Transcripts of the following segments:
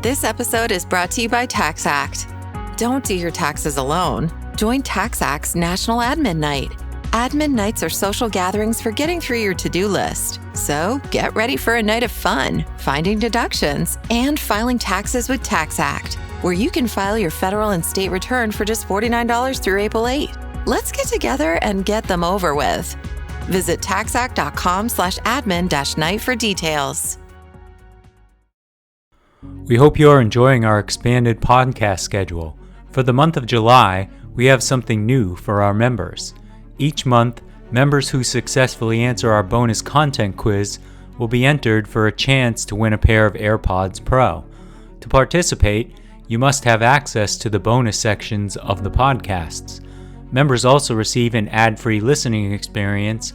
This episode is brought to you by TaxAct. Don't do your taxes alone. Join TaxAct's National Admin Night. Admin nights are social gatherings for getting through your to-do list. So get ready for a night of fun, finding deductions, and filing taxes with TaxAct, where you can file your federal and state return for just $49 through April 8. Let's get together and get them over with. Visit taxact.com/admin-night for details. We hope you are enjoying our expanded podcast schedule. For the month of July, we have something new for our members. Each month, members who successfully answer our bonus content quiz will be entered for a chance to win a pair of AirPods Pro. To participate, you must have access to the bonus sections of the podcasts. Members also receive an ad-free listening experience,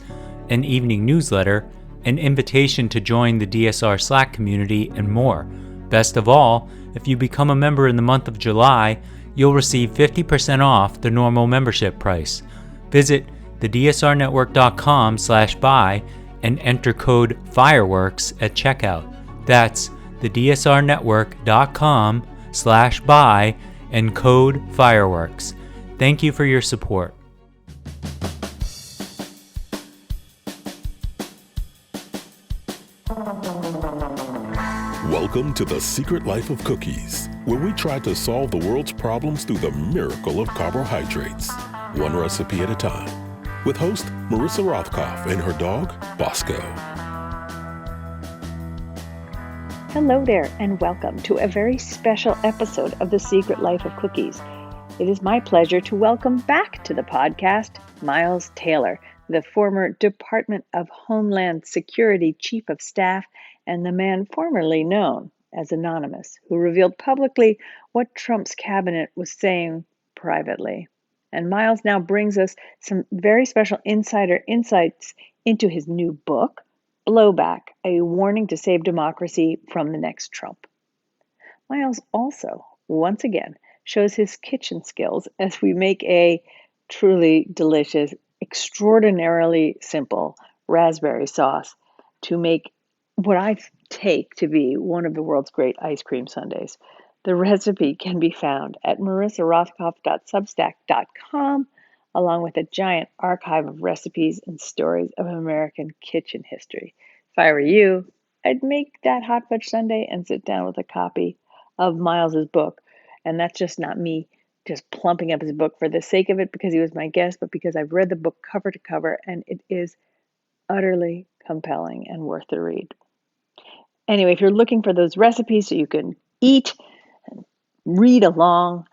an evening newsletter, an invitation to join the DSR Slack community, and more. Best of all, if you become a member in the month of July, you'll receive 50% off the normal membership price. Visit thedsrnetwork.com/buy and enter code FIREWORKS at checkout. That's thedsrnetwork.com/buy and code FIREWORKS. Thank you for your support. Welcome to The Secret Life of Cookies, where we try to solve the world's problems through the miracle of carbohydrates, one recipe at a time, with host Marissa Rothkopf and her dog, Bosco. Hello there, and welcome to a very special episode of The Secret Life of Cookies. It is my pleasure to welcome back to the podcast Miles Taylor, the former Department of Homeland Security Chief of Staff and the man formerly known as Anonymous, who revealed publicly what Trump's cabinet was saying privately. And Miles now brings us some very special insider insights into his new book, Blowback, a warning to save democracy from the next Trump. Miles also, once again, shows his kitchen skills as we make a truly delicious, extraordinarily simple raspberry sauce to make what I take to be one of the world's great ice cream sundaes. The recipe can be found at marissarothkopf.substack.com, along with a giant archive of recipes and stories of American kitchen history. If I were you, I'd make that hot fudge sundae and sit down with a copy of Miles's book. And that's just not me just plumping up his book for the sake of it because he was my guest, but because I've read the book cover to cover, and it is utterly compelling and worth the read. Anyway, if you're looking for those recipes so you can eat and read along,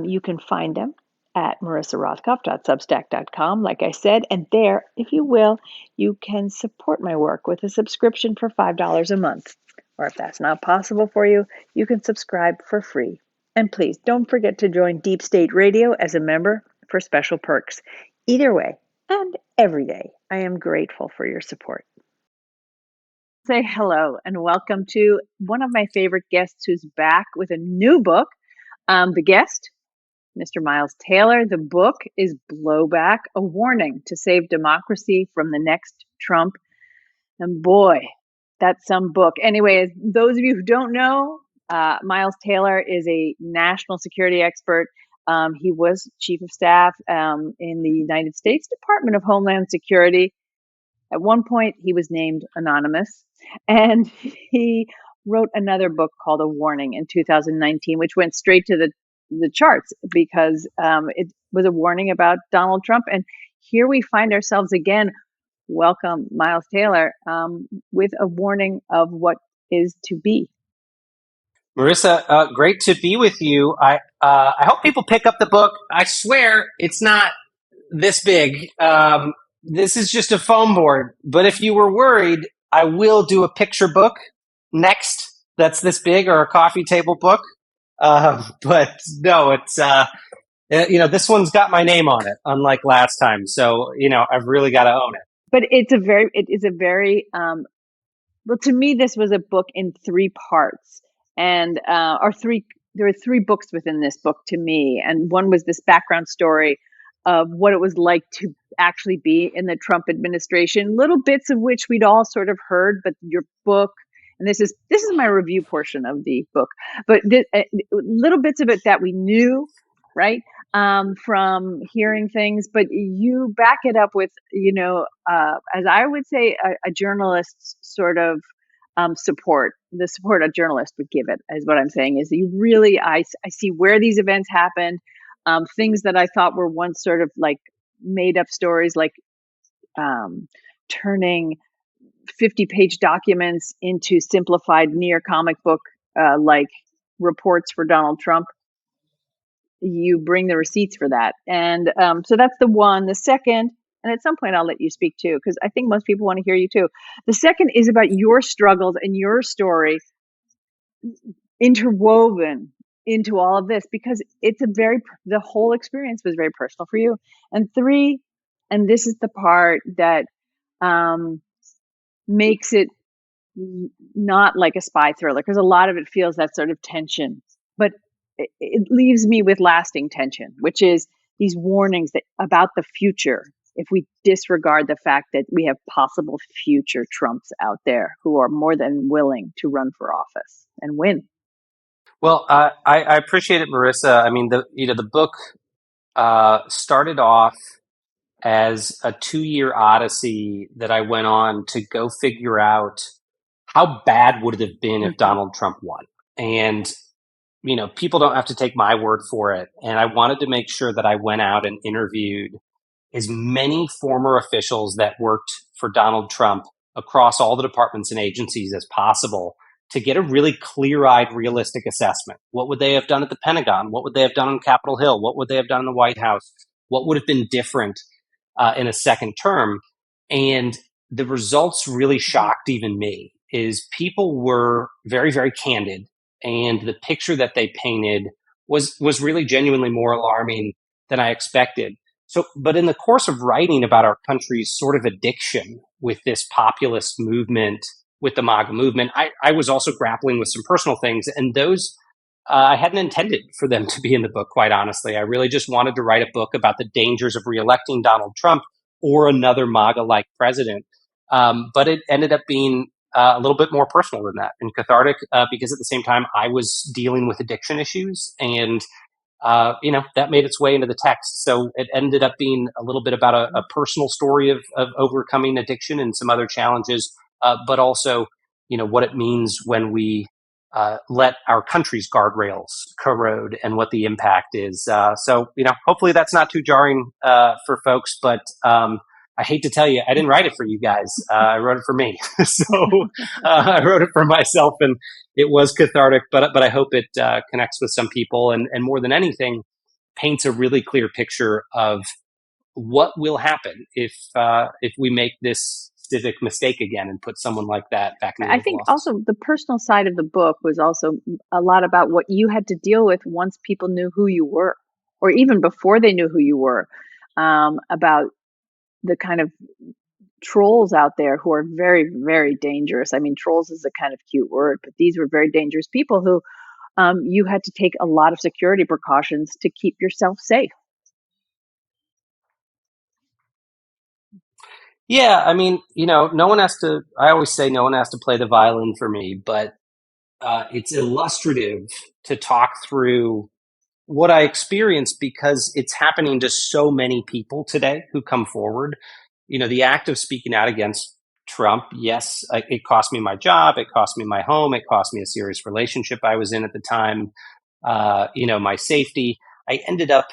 you can find them at marissarothkopf.substack.com, like I said. And there, if you will, you can support my work with a subscription for $5 a month. Or if that's not possible for you, you can subscribe for free. And please don't forget to join Deep State Radio as a member for special perks. Either way, and every day, I am grateful for your support. Say hello and welcome to one of my favorite guests who's back with a new book. The guest, Mr. Miles Taylor. The book is Blowback, a warning to save democracy from the next Trump. And boy, that's some book. Anyway, those of you who don't know, Miles Taylor is a national security expert. He was chief of staff in the United States Department of Homeland Security. At one point, he was named Anonymous, and he wrote another book called A Warning in 2019, which went straight to the charts because it was a warning about Donald Trump. And here we find ourselves again. Welcome, Miles Taylor, with a warning of what is to be. Marissa, great to be with you. I hope people pick up the book. I swear it's not this big. This is just a foam board. But if you were worried, I will do a picture book next that's this big, or a coffee table book. But no, it's this one's got my name on it, unlike last time. So I've really got to own it. But it is a very well, to me, this was a book in three parts, and there are three books within this book to me, and one was this background story of what it was like to actually be in the Trump administration, little bits of which we'd all sort of heard, but your book and this is my review portion of the book, but little bits of it that we knew, right, from hearing things, but you back it up with, as I would say, a journalist's sort of support, the support a journalist would give it, is what I'm saying. Is you really, I see where these events happened, things that I thought were once sort of like made up stories, like turning 50-page documents into simplified near comic book like reports for Donald Trump. You bring the receipts for that. And so that's the one. The second, and at some point I'll let you speak too, because I think most people want to hear you too. The second is about your struggles and your story interwoven into all of this, because the whole experience was very personal for you. And three, and this is the part that makes it not like a spy thriller, because a lot of it feels that sort of tension, but it leaves me with lasting tension, which is these warnings about the future. If we disregard the fact that we have possible future Trumps out there who are more than willing to run for office and win. Well, I appreciate it, Marissa. I mean, the book started off as a 2-year odyssey that I went on to go figure out how bad would it have been if Donald Trump won. And, people don't have to take my word for it. And I wanted to make sure that I went out and interviewed as many former officials that worked for Donald Trump across all the departments and agencies as possible to get a really clear-eyed, realistic assessment. What would they have done at the Pentagon? What would they have done on Capitol Hill? What would they have done in the White House? What would have been different in a second term? And the results really shocked even me. Is people were very, very candid, and the picture that they painted was really genuinely more alarming than I expected. So, but in the course of writing about our country's sort of addiction with this populist movement, with the MAGA movement, I was also grappling with some personal things, and those I hadn't intended for them to be in the book, quite honestly. I really just wanted to write a book about the dangers of reelecting Donald Trump or another MAGA-like president. But it ended up being a little bit more personal than that and cathartic, because at the same time I was dealing with addiction issues, and that made its way into the text. So it ended up being a little bit about a personal story of overcoming addiction and some other challenges, but also, what it means when we let our country's guardrails corrode and what the impact is. So, hopefully that's not too jarring for folks, but I hate to tell you, I didn't write it for you guys. I wrote it for me. So I wrote it for myself, and it was cathartic, but I hope it connects with some people, and more than anything, paints a really clear picture of what will happen if we make this civic mistake again and put someone like that back in the I think also the personal side of the book was also a lot about what you had to deal with once people knew who you were, or even before they knew who you were, about the kind of trolls out there who are very, very dangerous. I mean, trolls is a kind of cute word, but these were very dangerous people who you had to take a lot of security precautions to keep yourself safe. Yeah, I mean, no one has to, I always say no one has to play the violin for me, but it's illustrative to talk through what I experienced, because it's happening to so many people today who come forward. The act of speaking out against Trump, yes, it cost me my job, it cost me my home, it cost me a serious relationship I was in at the time, my safety. I ended up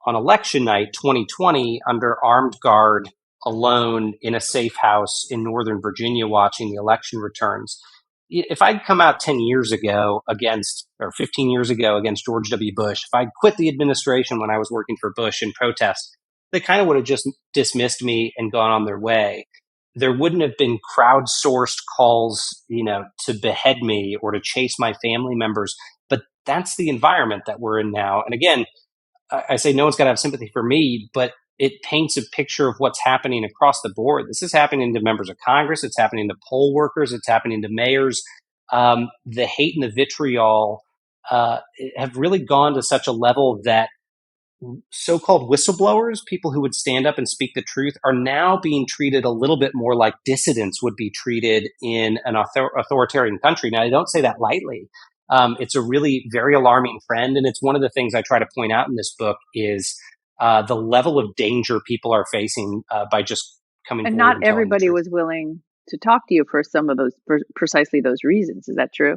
on election night 2020 under armed guard, alone in a safe house in Northern Virginia watching the election returns. If I'd come out 10 years ago or 15 years ago against George W. Bush, if I'd quit the administration when I was working for Bush in protest, they kind of would have just dismissed me and gone on their way. There wouldn't have been crowdsourced calls, to behead me or to chase my family members. But that's the environment that we're in now. And again, I say no one's got to have sympathy for me, but it paints a picture of what's happening across the board. This is happening to members of Congress. It's happening to poll workers. It's happening to mayors. The hate and the vitriol have really gone to such a level that so-called whistleblowers, people who would stand up and speak the truth, are now being treated a little bit more like dissidents would be treated in an authoritarian country. Now, I don't say that lightly. It's a really very alarming trend, and it's one of the things I try to point out in this book is the level of danger people are facing by just coming And forward not and telling the everybody truth. was willing to talk to you for some of those, for precisely those reasons. Is that true?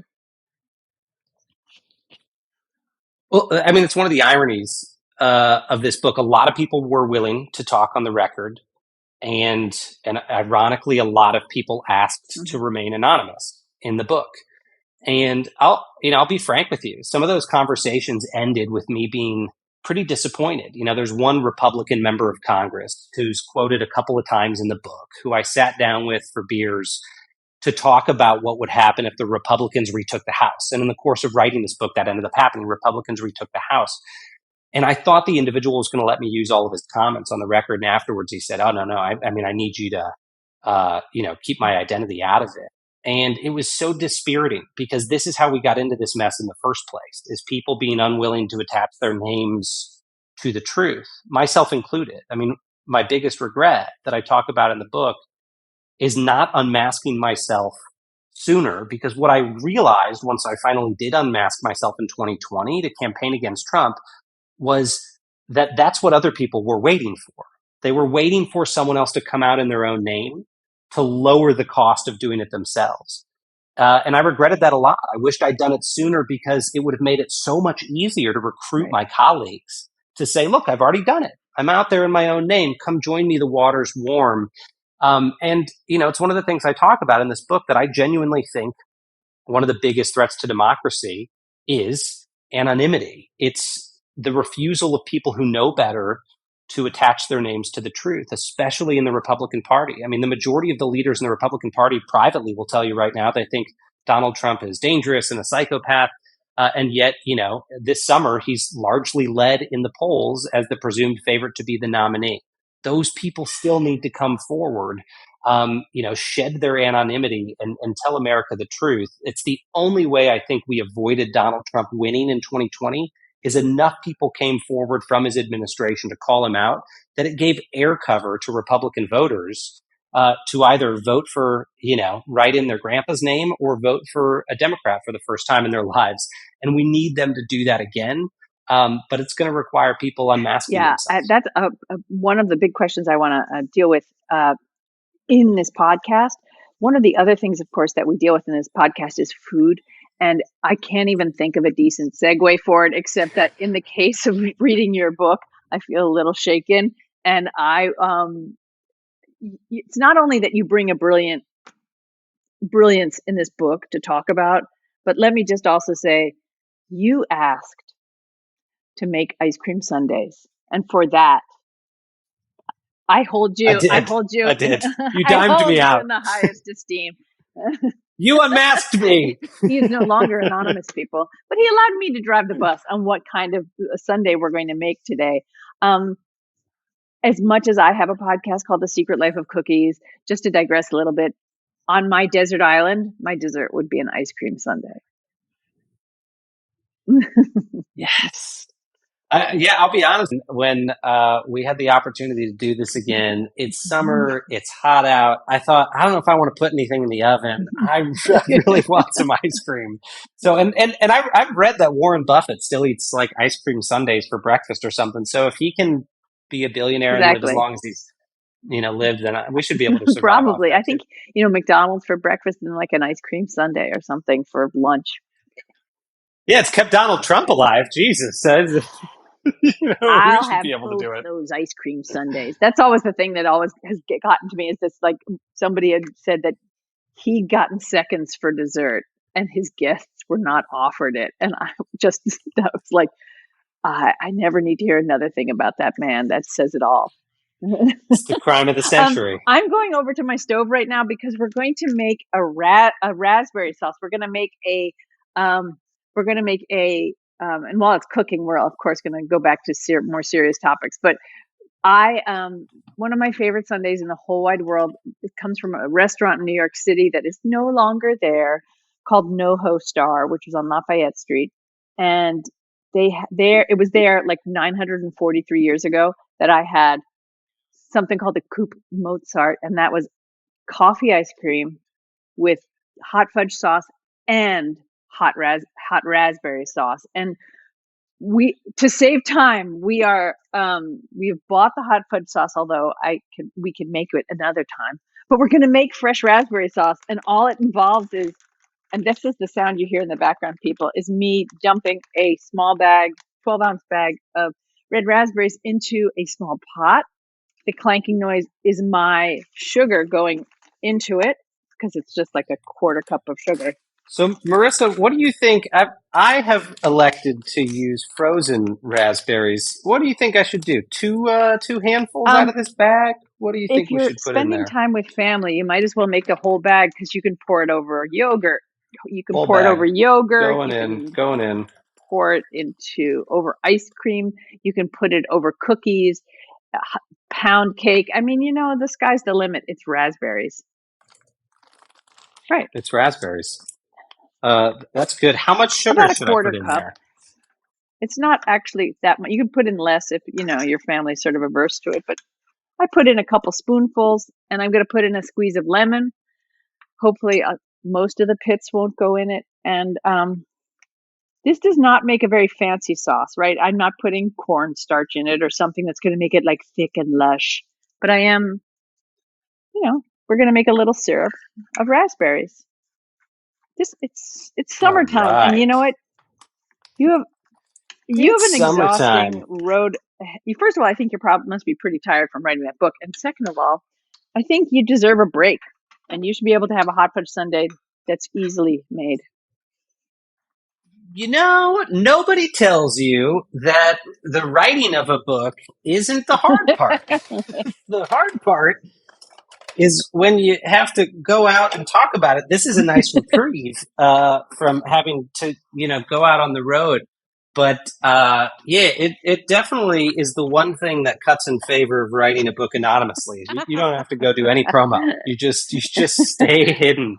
Well, I mean, it's one of the ironies of this book. A lot of people were willing to talk on the record, and ironically, a lot of people asked to remain anonymous in the book. And I'll be frank with you. Some of those conversations ended with me being pretty disappointed. There's one Republican member of Congress who's quoted a couple of times in the book, who I sat down with for beers to talk about what would happen if the Republicans retook the House. And in the course of writing this book, that ended up happening. Republicans retook the House. And I thought the individual was going to let me use all of his comments on the record. And afterwards he said, "Oh, no, I mean, I need you to, keep my identity out of it." And it was so dispiriting, because this is how we got into this mess in the first place, is people being unwilling to attach their names to the truth, myself included. I mean, my biggest regret that I talk about in the book is not unmasking myself sooner, because what I realized once I finally did unmask myself in 2020 to campaign against Trump was that that's what other people were waiting for. They were waiting for someone else to come out in their own name to lower the cost of doing it themselves. And I regretted that a lot. I wished I'd done it sooner, because it would have made it so much easier to recruit my colleagues to say, "Look, I've already done it. I'm out there in my own name. Come join me. The water's warm." And it's one of the things I talk about in this book, that I genuinely think one of the biggest threats to democracy is anonymity. It's the refusal of people who know better to attach their names to the truth, especially in the Republican Party. I mean, the majority of the leaders in the Republican Party privately will tell you right now they think Donald Trump is dangerous and a psychopath. And yet, this summer, he's largely led in the polls as the presumed favorite to be the nominee. Those people still need to come forward, shed their anonymity and tell America the truth. It's the only way I think we avoided Donald Trump winning in 2020, is enough people came forward from his administration to call him out, that it gave air cover to Republican voters to either vote for, write in their grandpa's name, or vote for a Democrat for the first time in their lives. And we need them to do that again. But it's going to require people unmasking themselves. That's one of the big questions I want to deal with in this podcast. One of the other things, of course, that we deal with in this podcast is food. And I can't even think of a decent segue for it, except that in the case of reading your book, I feel a little shaken. And it's not only that you bring a brilliance in this book to talk about, but let me just also say, you asked to make ice cream sundaes. And for that, I hold you. I hold you. You dimed me out in the highest esteem. You unmasked me. He is no longer anonymous, people, but he allowed me to drive the bus on what kind of a sundae we're going to make today. As much as I have a podcast called The Secret Life of Cookies, just to digress a little bit, on my desert island, my dessert would be an ice cream sundae. Yes. I'll be honest. When we had the opportunity to do this again, it's summer, it's hot out. I thought, I don't know if I want to put anything in the oven. I really want some ice cream. So, and I've read that Warren Buffett still eats like ice cream sundaes for breakfast or something. So if he can be a billionaire and live as long as he's lived, then we should be able to survive. Probably. I think McDonald's for breakfast and like an ice cream sundae or something for lunch. Yeah, it's kept Donald Trump alive. Jesus. I'll have be able to do it. Those ice cream sundaes. That's always the thing that always has gotten to me, is this, like, somebody had said that he'd gotten seconds for dessert and his guests were not offered it. And that was like, I never need to hear another thing about that man. That says it all. It's the crime of the century. I'm going over to my stove right now because we're going to make a raspberry sauce. We're going to make and while it's cooking, we're of course going to go back to more serious topics. But one of my favorite sundaes in the whole wide world, it comes from a restaurant in New York City that is no longer there, called NoHo Star, which is on Lafayette Street. And it was there like 943 years ago that I had something called the Coupe Mozart, and that was coffee ice cream with hot fudge sauce and hot raspberry sauce. And to save time, we've bought the hot fudge sauce, although we could make it another time. But we're going to make fresh raspberry sauce, and all it involves is, and this is the sound you hear in the background, people, is me dumping a small bag, 12-ounce bag of red raspberries into a small pot. The clanking noise is my sugar going into it, because it's just like a quarter cup of sugar. So, Marissa, what do you think? I have elected to use frozen raspberries. What do you think I should do? Two handfuls out of this bag? What do you think If we you're should put in spending there? time with family, you might as well make a whole bag, because you can pour it over yogurt. You can Whole pour it bag. over yogurt. Going in. Pour it over ice cream. You can put it over cookies, pound cake. I mean, the sky's the limit. It's raspberries. Right. It's raspberries. That's good. How much sugar About a should I quarter put in cup. there? It's not actually that much. You can put in less if, your family's sort of averse to it. But I put in a couple spoonfuls, and I'm going to put in a squeeze of lemon. Hopefully, most of the pits won't go in it. And this does not make a very fancy sauce, right? I'm not putting cornstarch in it or something that's going to make it like thick and lush. But I am, we're going to make a little syrup of raspberries. It's summertime, All right. and you know what? You have an summertime. exhausting road. First of all, I think you probably must be pretty tired from writing that book, and second of all, I think you deserve a break, and you should be able to have a hot fudge sundae that's easily made. Nobody tells you that the writing of a book isn't the hard part. The hard part is when you have to go out and talk about it. This is a nice reprieve from having to, go out on the road. But it definitely is the one thing that cuts in favor of writing a book anonymously. You don't have to go do any promo. You just stay hidden,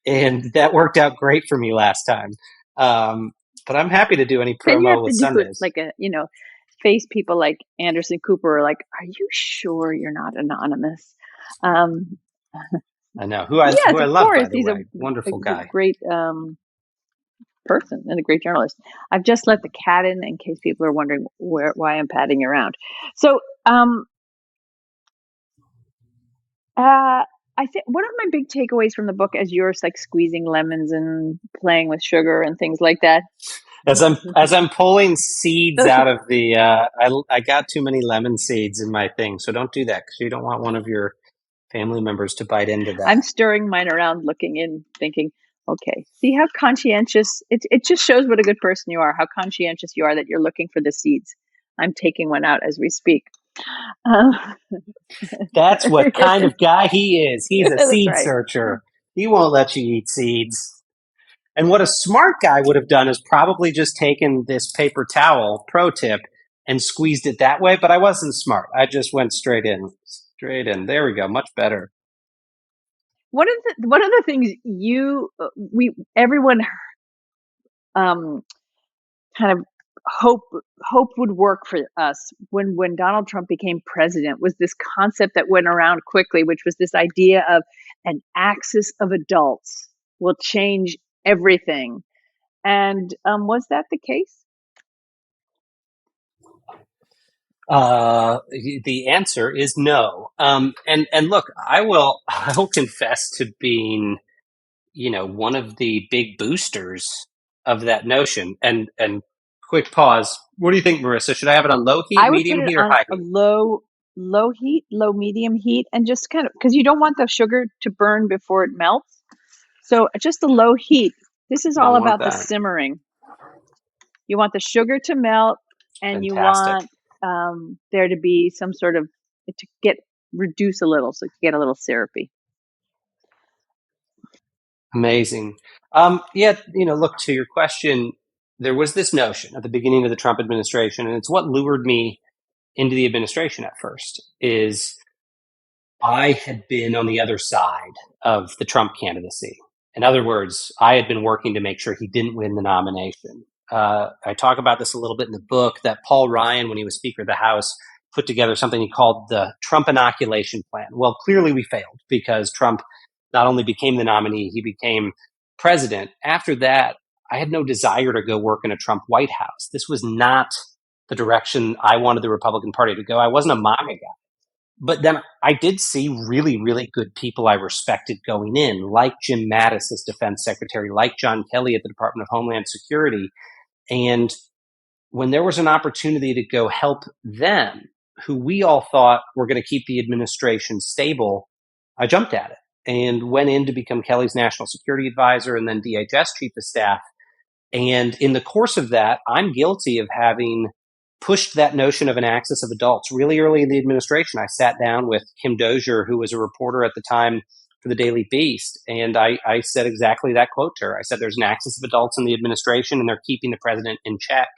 and that worked out great for me last time. But I'm happy to do any Then you have promo with to do Sundays. it like face people like Anderson Cooper are like, are you sure you're not anonymous? I know who I love, by the way. Wonderful guy. A great person and a great journalist. I've just let the cat in case people are wondering why I'm padding around. So I think one of my big takeaways from the book, as you're like squeezing lemons and playing with sugar and things like that. As I'm pulling seeds out of the, I got too many lemon seeds in my thing, so don't do that, because you don't want one of your family members to bite into that. I'm stirring mine around, looking in, thinking, okay, see how conscientious, it just shows what a good person you are, how conscientious you are that you're looking for the seeds. I'm taking one out as we speak. That's what kind of guy he is. He's a seed right. searcher. He won't let you eat seeds. And what a smart guy would have done is probably just taken this paper towel, pro tip, and squeezed it that way. But I wasn't smart. I just went straight in. There we go. Much better. One of the things everyone kind of hope would work for us when Donald Trump became president was this concept that went around quickly, which was this idea of an axis of adults will change everything. And was that the case? The answer is no. And look, I will confess to being, one of the big boosters of that notion. And quick pause. What do you think, Marissa? Should I have it on low heat, medium heat, or high heat? Low heat, low medium heat, and just kind of, because you don't want the sugar to burn before it melts. So just a low heat. This is all about the simmering. You want the sugar to melt, and Fantastic. You want there to be some sort of, to reduce a little, so to get a little syrupy. Amazing. Look, to your question, there was this notion at the beginning of the Trump administration, and it's what lured me into the administration at first, is I had been on the other side of the Trump candidacy. In other words, I had been working to make sure he didn't win the nomination. I talk about this a little bit in the book, that Paul Ryan, when he was Speaker of the House, put together something he called the Trump inoculation plan. Well, clearly we failed because Trump not only became the nominee, he became president. After that, I had no desire to go work in a Trump White House. This was not the direction I wanted the Republican Party to go. I wasn't a MAGA guy. But then I did see really, really good people I respected going in, like Jim Mattis as defense secretary, like John Kelly at the Department of Homeland Security. And when there was an opportunity to go help them, who we all thought were going to keep the administration stable, I jumped at it and went in to become Kelly's national security advisor and then DHS chief of staff. And in the course of that, I'm guilty of having pushed that notion of an axis of adults really early in the administration. I sat down with Kim Dozier, who was a reporter at the time for the Daily Beast, and I said exactly that quote to her. I said, there's an axis of adults in the administration, and they're keeping the president in check.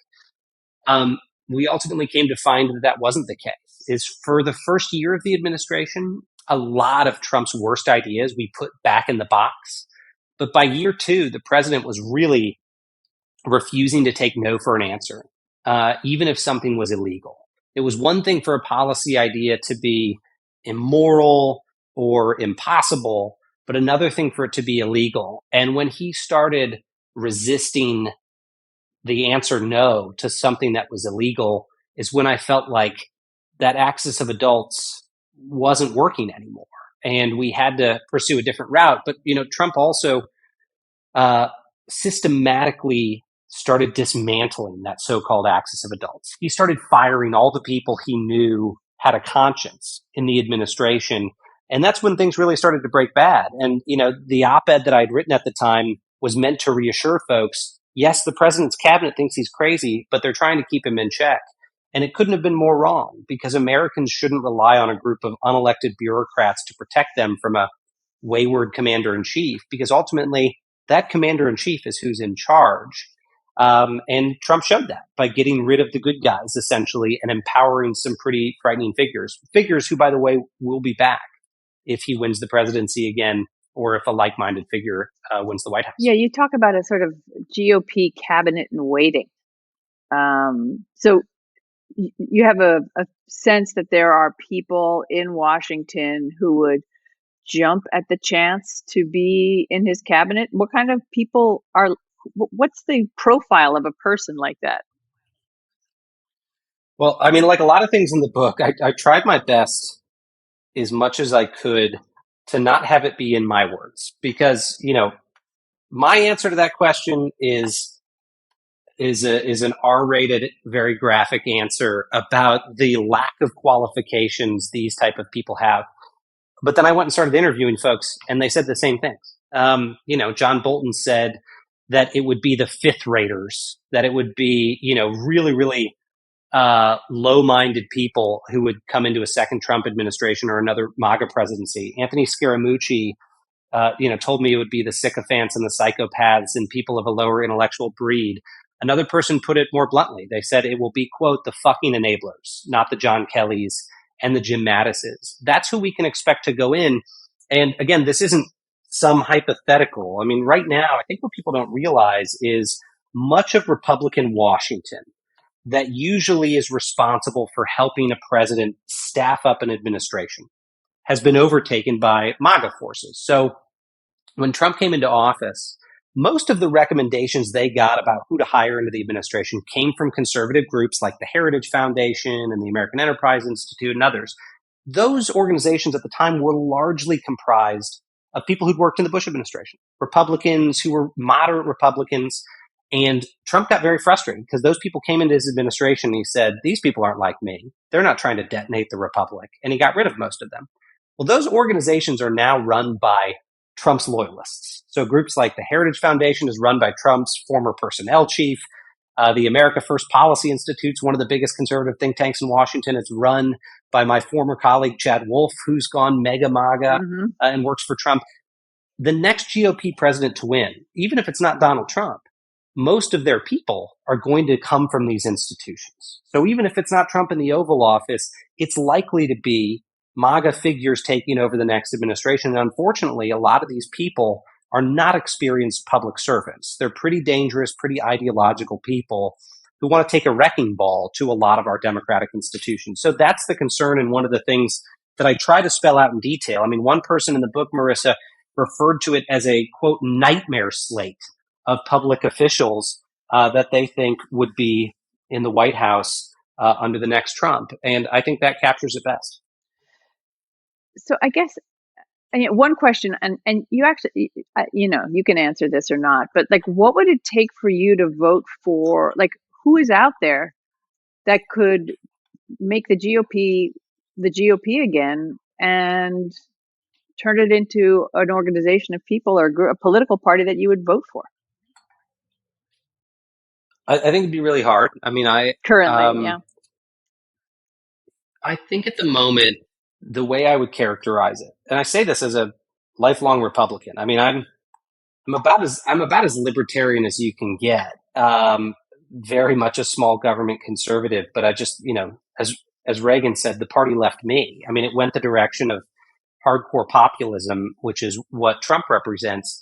We ultimately came to find that that wasn't the case. Is for the first year of the administration, a lot of Trump's worst ideas we put back in the box. But by year 2, the president was really refusing to take no for an answer, even if something was illegal. It was one thing for a policy idea to be immoral or impossible, but another thing for it to be illegal. And when he started resisting the answer no to something that was illegal is when I felt like that axis of adults wasn't working anymore. And we had to pursue a different route. But, Trump also systematically started dismantling that so-called axis of adults. He started firing all the people he knew had a conscience in the administration. And that's when things really started to break bad. And, the op-ed that I'd written at the time was meant to reassure folks, yes, the president's cabinet thinks he's crazy, but they're trying to keep him in check. And it couldn't have been more wrong, because Americans shouldn't rely on a group of unelected bureaucrats to protect them from a wayward commander-in-chief, because ultimately that commander-in-chief is who's in charge. And Trump showed that by getting rid of the good guys, essentially, and empowering some pretty frightening figures who, by the way, will be back if he wins the presidency again, or if a like-minded figure wins the White House. Yeah, you talk about a sort of GOP cabinet in waiting. So you have a sense that there are people in Washington who would jump at the chance to be in his cabinet. What kind of people what's the profile of a person like that? Well, I mean, like a lot of things in the book, I tried my best as much as I could to not have it be in my words, because, my answer to that question is an R-rated, very graphic answer about the lack of qualifications these type of people have. But then I went and started interviewing folks, and they said the same things. John Bolton said that it would be the fifth raters, that it would be, really, really low-minded people who would come into a second Trump administration or another MAGA presidency. Anthony Scaramucci, told me it would be the sycophants and the psychopaths and people of a lower intellectual breed. Another person put it more bluntly. They said it will be, quote, the fucking enablers, not the John Kellys and the Jim Mattises. That's who we can expect to go in. And again, this isn't some hypothetical. I mean, right now, I think what people don't realize is much of Republican Washington that usually is responsible for helping a president staff up an administration has been overtaken by MAGA forces. So when Trump came into office, most of the recommendations they got about who to hire into the administration came from conservative groups like the Heritage Foundation and the American Enterprise Institute and others. Those organizations at the time were largely comprised of people who'd worked in the Bush administration, Republicans who were moderate Republicans. And Trump got very frustrated because those people came into his administration and he said, these people aren't like me. They're not trying to detonate the Republic. And he got rid of most of them. Well, those organizations are now run by Trump's loyalists. So groups like the Heritage Foundation is run by Trump's former personnel chief. The America First Policy Institute is one of the biggest conservative think tanks in Washington. It's run by my former colleague, Chad Wolf, who's gone mega MAGA and works for Trump. The next GOP president to win, even if it's not Donald Trump, most of their people are going to come from these institutions. So even if it's not Trump in the Oval Office, it's likely to be MAGA figures taking over the next administration. And unfortunately, a lot of these people are not experienced public servants. They're pretty dangerous, pretty ideological people who want to take a wrecking ball to a lot of our democratic institutions. So that's the concern, and one of the things that I try to spell out in detail. I mean, one person in the book, Marissa, referred to it as a, quote, nightmare slate of public officials that they think would be in the White House under the next Trump. And I think that captures it best. So I guess one question, and you actually, you can answer this or not, but like, what would it take for you to vote for, like, who is out there that could make the GOP again and turn it into an organization of people or a political party that you would vote for? I think it'd be really hard. I mean, currently, yeah. I think at the moment, the way I would characterize it, and I say this as a lifelong Republican. I mean, I'm about as libertarian as you can get. Very much a small government conservative, but I just, as Reagan said, the party left me. I mean, it went the direction of hardcore populism, which is what Trump represents,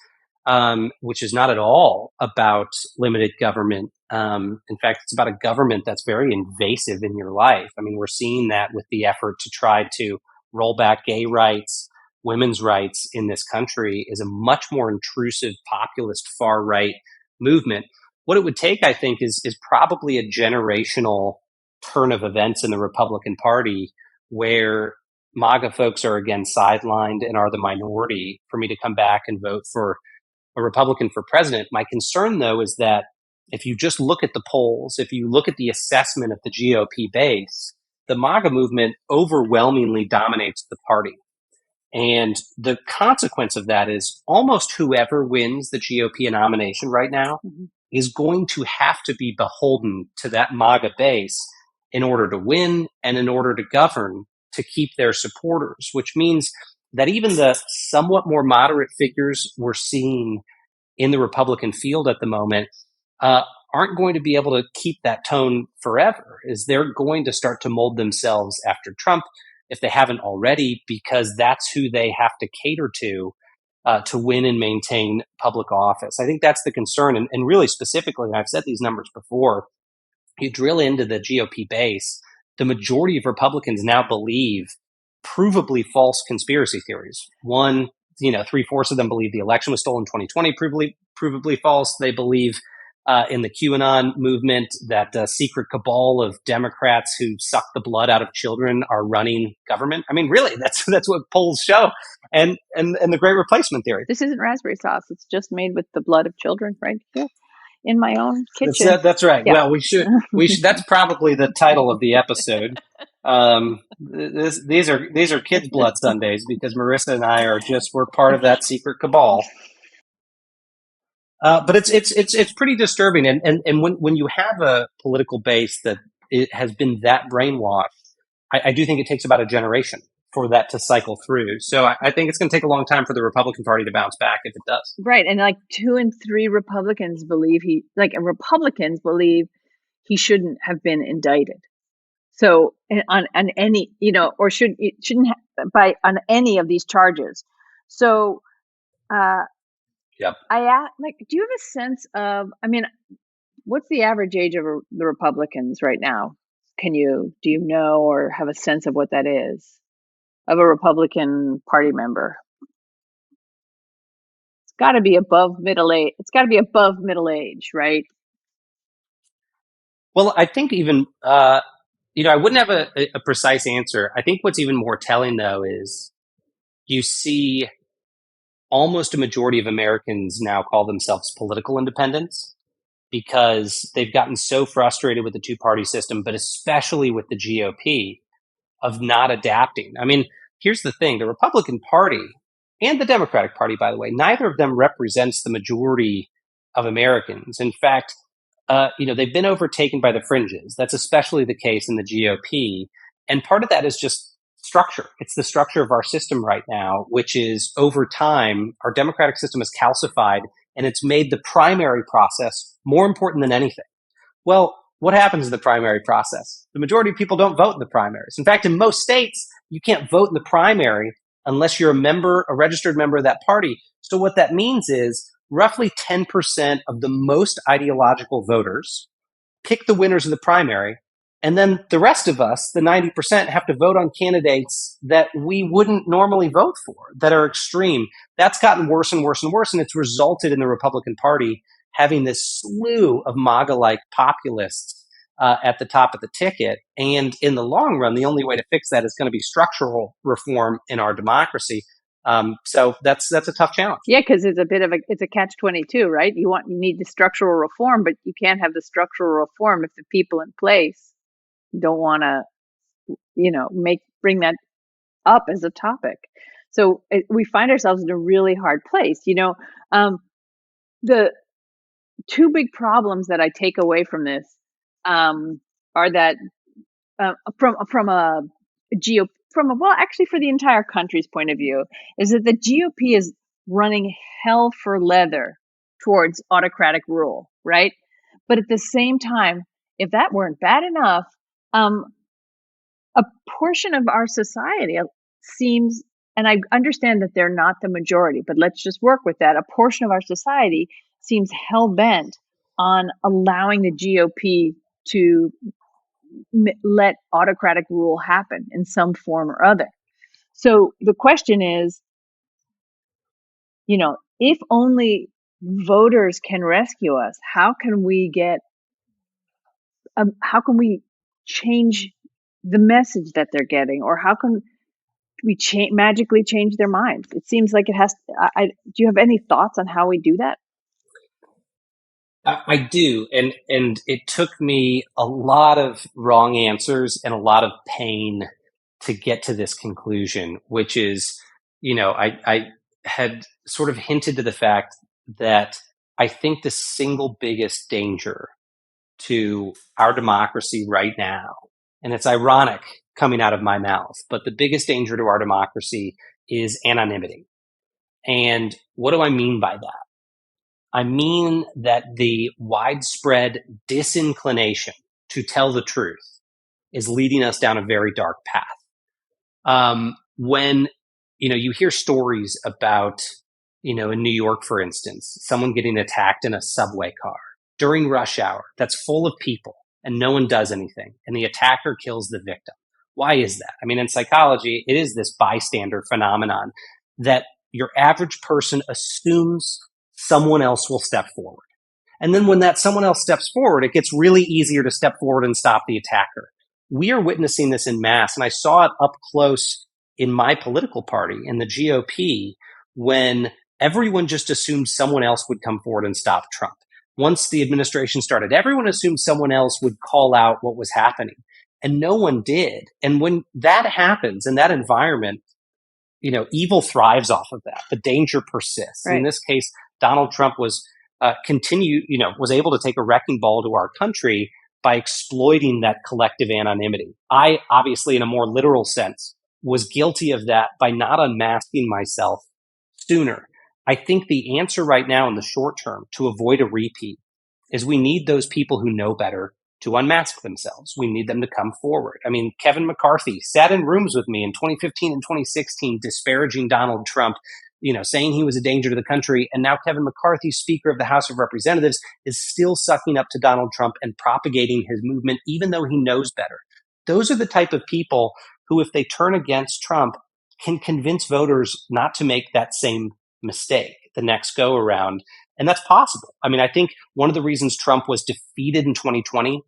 which is not at all about limited government. In fact, it's about a government that's very invasive in your life. I mean, we're seeing that with the effort to try to roll back gay rights, women's rights in this country is a much more intrusive, populist, far-right movement. What it would take, I think, is probably a generational turn of events in the Republican Party where MAGA folks are again sidelined and are the minority for me to come back and vote for a Republican for president. My concern, though, is that if you just look at the polls, if you look at the assessment of the GOP base, the MAGA movement overwhelmingly dominates the party. And the consequence of that is almost whoever wins the GOP nomination right now is going to have to be beholden to that MAGA base in order to win and in order to govern, to keep their supporters, which means that even the somewhat more moderate figures we're seeing in the Republican field at the moment aren't going to be able to keep that tone forever, is they're going to start to mold themselves after Trump, if they haven't already, because that's who they have to cater to win and maintain public office. I think that's the concern. And really specifically, and I've said these numbers before, you drill into the GOP base, the majority of Republicans now believe provably false conspiracy theories. One, 3/4 of them believe the election was stolen in 2020, provably false. They believe in the QAnon movement that a secret cabal of Democrats who suck the blood out of children are running government. I mean, really, that's what polls show. And the Great Replacement theory. This isn't raspberry sauce. It's just made with the blood of children, right? Yeah. In my own kitchen. That's right. Yeah. Well, we should. That's probably the title of the episode. These are kids' blood Sundays because Marissa and I we're part of that secret cabal. But it's pretty disturbing, and when you have a political base that it has been that brainwashed, I do think it takes about a generation for that to cycle through. So I think it's going to take a long time for the Republican Party to bounce back if it does. Right, and like 2 in 3 Republicans believe he shouldn't have been indicted. So on any, or shouldn't on any of these charges. So. Yep. I ask, do you have a sense of? I mean, what's the average age of the Republicans right now? Do you know or have a sense of what that is of a Republican Party member? It's got to be above middle age. It's got to be above middle age, right? Well, I think even I wouldn't have a precise answer. I think what's even more telling, though, is you see almost a majority of Americans now call themselves political independents because they've gotten so frustrated with the two-party system, but especially with the GOP, of not adapting. I mean, here's the thing. The Republican Party and the Democratic Party, by the way, neither of them represents the majority of Americans. In fact, they've been overtaken by the fringes. That's especially the case in the GOP. And part of that is just structure. It's the structure of our system right now, which is over time, our democratic system is calcified and it's made the primary process more important than anything. Well, what happens in the primary process? The majority of people don't vote in the primaries. In fact, in most states, you can't vote in the primary unless you're a registered member of that party. So what that means is roughly 10% of the most ideological voters pick the winners of the primary. And then the rest of us, the 90%, have to vote on candidates that we wouldn't normally vote for, that are extreme. That's gotten worse and worse and worse. And it's resulted in the Republican Party having this slew of MAGA-like populists at the top of the ticket. And in the long run, the only way to fix that is going to be structural reform in our democracy. So that's a tough challenge. Yeah, because it's a catch-22, right? You need the structural reform, but you can't have the structural reform if the people in place don't want to, bring that up as a topic. So we find ourselves in a really hard place. The two big problems that I take away from this are that from a GOP, actually for the entire country's point of view, is that the GOP is running hell for leather towards autocratic rule, right? But at the same time, if that weren't bad enough, a portion of our society seems, and I understand that they're not the majority, but let's just work with that. A portion of our society seems hell-bent on allowing the GOP to let autocratic rule happen in some form or other. So the question is, if only voters can rescue us, how can we change the message that they're getting, or how can we magically change their minds? It seems like it has. Do you have any thoughts on how we do that? I do, and it took me a lot of wrong answers and a lot of pain to get to this conclusion, which is, I had sort of hinted to the fact that I think the single biggest danger to our democracy right now, and it's ironic coming out of my mouth, but the biggest danger to our democracy is anonymity. And what do I mean by that? I mean that the widespread disinclination to tell the truth is leading us down a very dark path. When, you hear stories about, in New York, for instance, someone getting attacked in a subway car during rush hour that's full of people and no one does anything, and the attacker kills the victim. Why is that? I mean, in psychology, it is this bystander phenomenon that your average person assumes someone else will step forward. And then when that someone else steps forward, it gets really easier to step forward and stop the attacker. We are witnessing this in mass, and I saw it up close in my political party, in the GOP, when everyone just assumed someone else would come forward and stop Trump. Once the administration started, everyone assumed someone else would call out what was happening, and no one did. And when that happens in that environment, evil thrives off of that. The danger persists. Right. In this case, Donald Trump was able to take a wrecking ball to our country by exploiting that collective anonymity. I, obviously, in a more literal sense, was guilty of that by not unmasking myself sooner. I think the answer right now in the short term to avoid a repeat is we need those people who know better to unmask themselves. We need them to come forward. I mean, Kevin McCarthy sat in rooms with me in 2015 and 2016 disparaging Donald Trump, saying he was a danger to the country. And now Kevin McCarthy, Speaker of the House of Representatives, is still sucking up to Donald Trump and propagating his movement, even though he knows better. Those are the type of people who, if they turn against Trump, can convince voters not to make that same mistake the next go around. And that's possible. I mean, I think one of the reasons Trump was defeated in 2020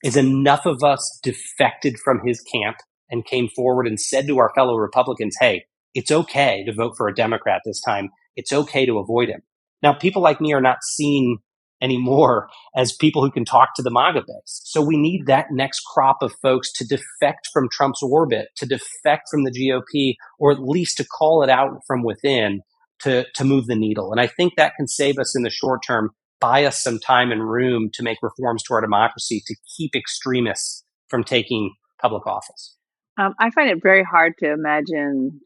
is enough of us defected from his camp and came forward and said to our fellow Republicans, hey, it's okay to vote for a Democrat this time. It's okay to avoid him. Now, people like me are not seen anymore as people who can talk to the MAGA base. So we need that next crop of folks to defect from Trump's orbit, to defect from the GOP, or at least to call it out from within to move the needle. And I think that can save us in the short term, buy us some time and room to make reforms to our democracy to keep extremists from taking public office. I find it very hard to imagine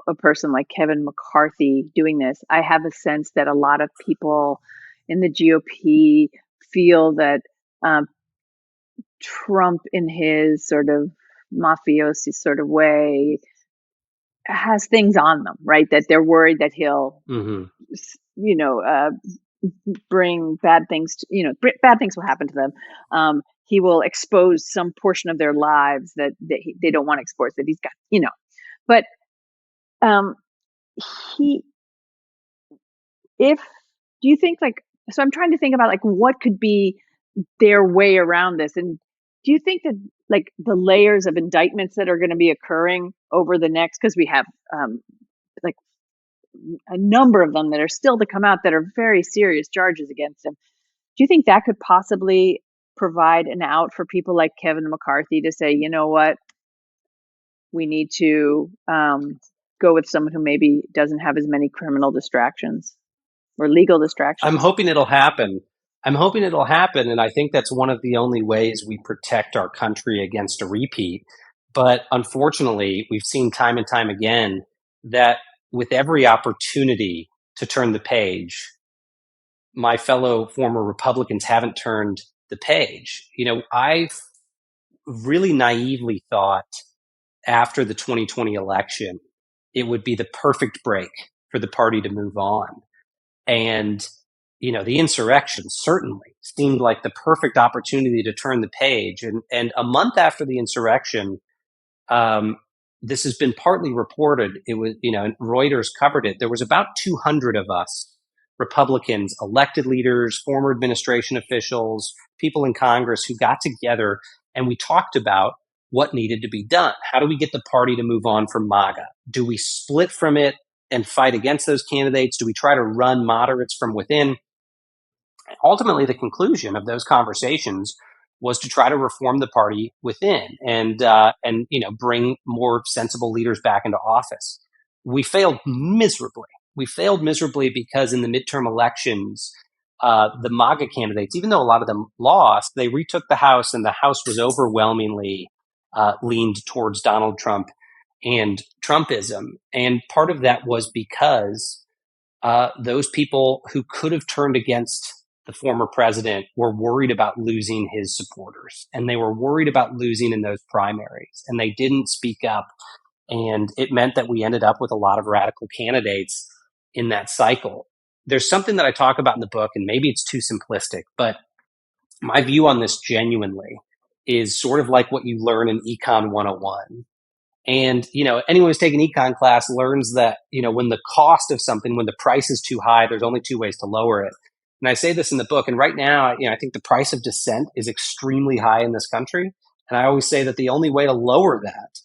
a person like Kevin McCarthy doing this. I have a sense that a lot of people in the GOP feel that Trump, in his sort of mafiosi sort of way, has things on them, right? That they're worried that he'll, Mm-hmm. bring bad things bad things will happen to them. He will expose some portion of their lives that they don't want exposed, that he's got, but um, he, if, do you think, like, so I'm trying to think about, like, what could be their way around this. And do you think that, like, the layers of indictments that are going to be occurring over the next, because we have like a number of them that are still to come out that are very serious charges against him. Do you think that could possibly provide an out for people like Kevin McCarthy to say, you know what, we need to go with someone who maybe doesn't have as many criminal distractions or legal distractions? I'm hoping it'll happen. And I think that's one of the only ways we protect our country against a repeat. But unfortunately, we've seen time and time again that with every opportunity to turn the page, my fellow former Republicans haven't turned the page. I really naively thought after the 2020 election, it would be the perfect break for the party to move on. And, the insurrection certainly seemed like the perfect opportunity to turn the page. And a month after the insurrection, this has been partly reported. It was, Reuters covered it. There was about 200 of us, Republicans, elected leaders, former administration officials, people in Congress, who got together and we talked about what needed to be done. How do we get the party to move on from MAGA? Do we split from it and fight against those candidates? Do we try to run moderates from within? Ultimately, the conclusion of those conversations was to try to reform the party within and bring more sensible leaders back into office. We failed miserably. Because in the midterm elections, the MAGA candidates, even though a lot of them lost, they retook the House, and the House was overwhelmingly leaned towards Donald Trump and Trumpism. And part of that was because those people who could have turned against the former president were worried about losing his supporters, and they were worried about losing in those primaries, and they didn't speak up. And it meant that we ended up with a lot of radical candidates in that cycle. There's something that I talk about in the book, and maybe it's too simplistic, but my view on this genuinely is sort of like what you learn in Econ 101. And, anyone who's taken econ class learns that, when the cost of something, when the price is too high, there's only two ways to lower it. And I say this in the book. And right now, I think the price of dissent is extremely high in this country. And I always say that the only way to lower that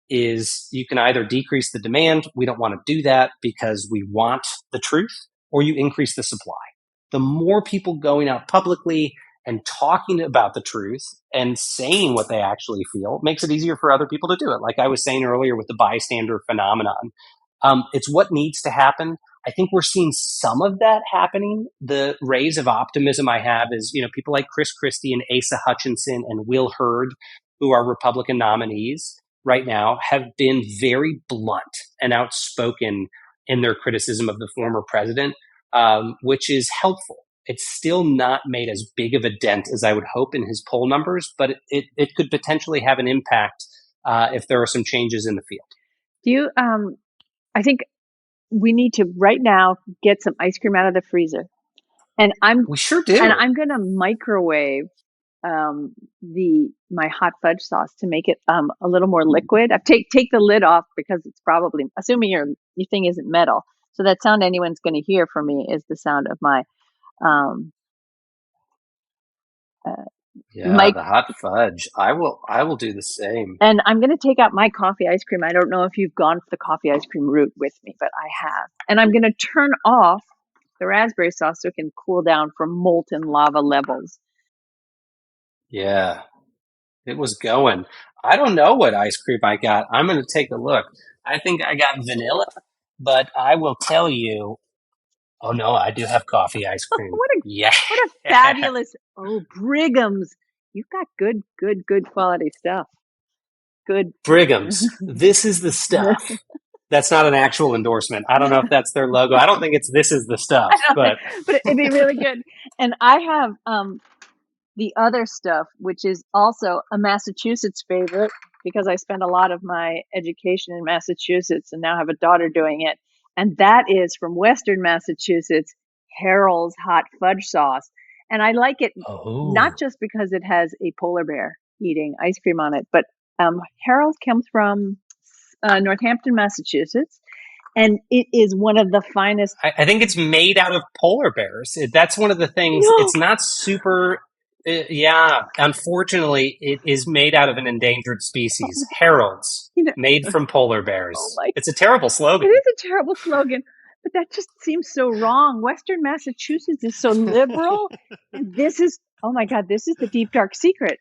is you can either decrease the demand. We don't want to do that because we want the truth, or you increase the supply. The more people going out publicly and talking about the truth and saying what they actually feel makes it easier for other people to do it. Like I was saying earlier with the bystander phenomenon, it's what needs to happen. I think we're seeing some of that happening. The rays of optimism I have is, people like Chris Christie and Asa Hutchinson and Will Hurd, who are Republican nominees right now, have been very blunt and outspoken in their criticism of the former president, which is helpful. It's still not made as big of a dent as I would hope in his poll numbers, but it could potentially have an impact if there are some changes in the field. Do you? I think we need to right now get some ice cream out of the freezer, and we sure do. And I'm going to microwave my hot fudge sauce to make it a little more liquid. I've take the lid off because it's probably, assuming your thing isn't metal, so that sound anyone's going to hear from me is the sound of my the hot fudge. I will do the same. And I'm going to take out my coffee ice cream. I don't know if you've gone the coffee ice cream route with me, but I have. And I'm going to turn off the raspberry sauce so it can cool down from molten lava levels. Yeah, it was going. I don't know what ice cream I got. I'm going to take a look. I think I got vanilla, but I will tell you. Oh no, I do have coffee ice cream. What a fabulous! Oh, Brigham's, you've got good quality stuff. Good Brigham's. This is the stuff. That's not an actual endorsement. I don't know if that's their logo. I don't think it's "This is the stuff," but it'd be really good. And I have the other stuff, which is also a Massachusetts favorite because I spent a lot of my education in Massachusetts and now have a daughter doing it. And that is from Western Massachusetts, Harold's hot fudge sauce. And I like it not just because it has a polar bear eating ice cream on it, but Harold comes from Northampton, Massachusetts. And it is one of the finest. I think it's made out of polar bears. That's one of the things. No. It's not super. Yeah, unfortunately, it is made out of an endangered species, Harold's, made from polar bears. It's a terrible slogan. It is a terrible slogan, but that just seems so wrong. Western Massachusetts is so liberal. And this is, oh my God, this is the deep, dark secret.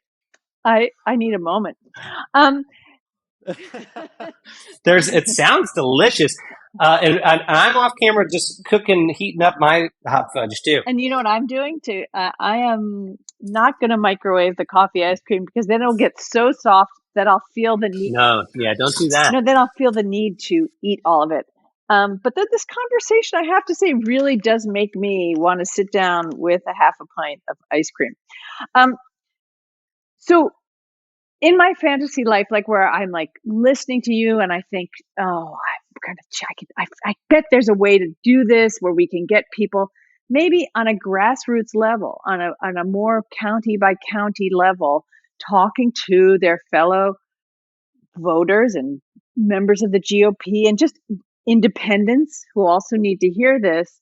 I need a moment. It sounds delicious. And I'm off camera just heating up my hot fudge too. And you know what I'm doing too? I am not going to microwave the coffee ice cream because then it'll get so soft that I'll feel the need. No, yeah, don't do that. No, then I'll feel the need to eat all of it. But then this conversation, I have to say, really does make me want to sit down with a half a pint of ice cream. So in my fantasy life, like where I'm like listening to you and I think, oh, I'm going to check it. I bet there's a way to do this where we can get people maybe on a grassroots level, on a more county by county level, talking to their fellow voters and members of the GOP and just independents who also need to hear this,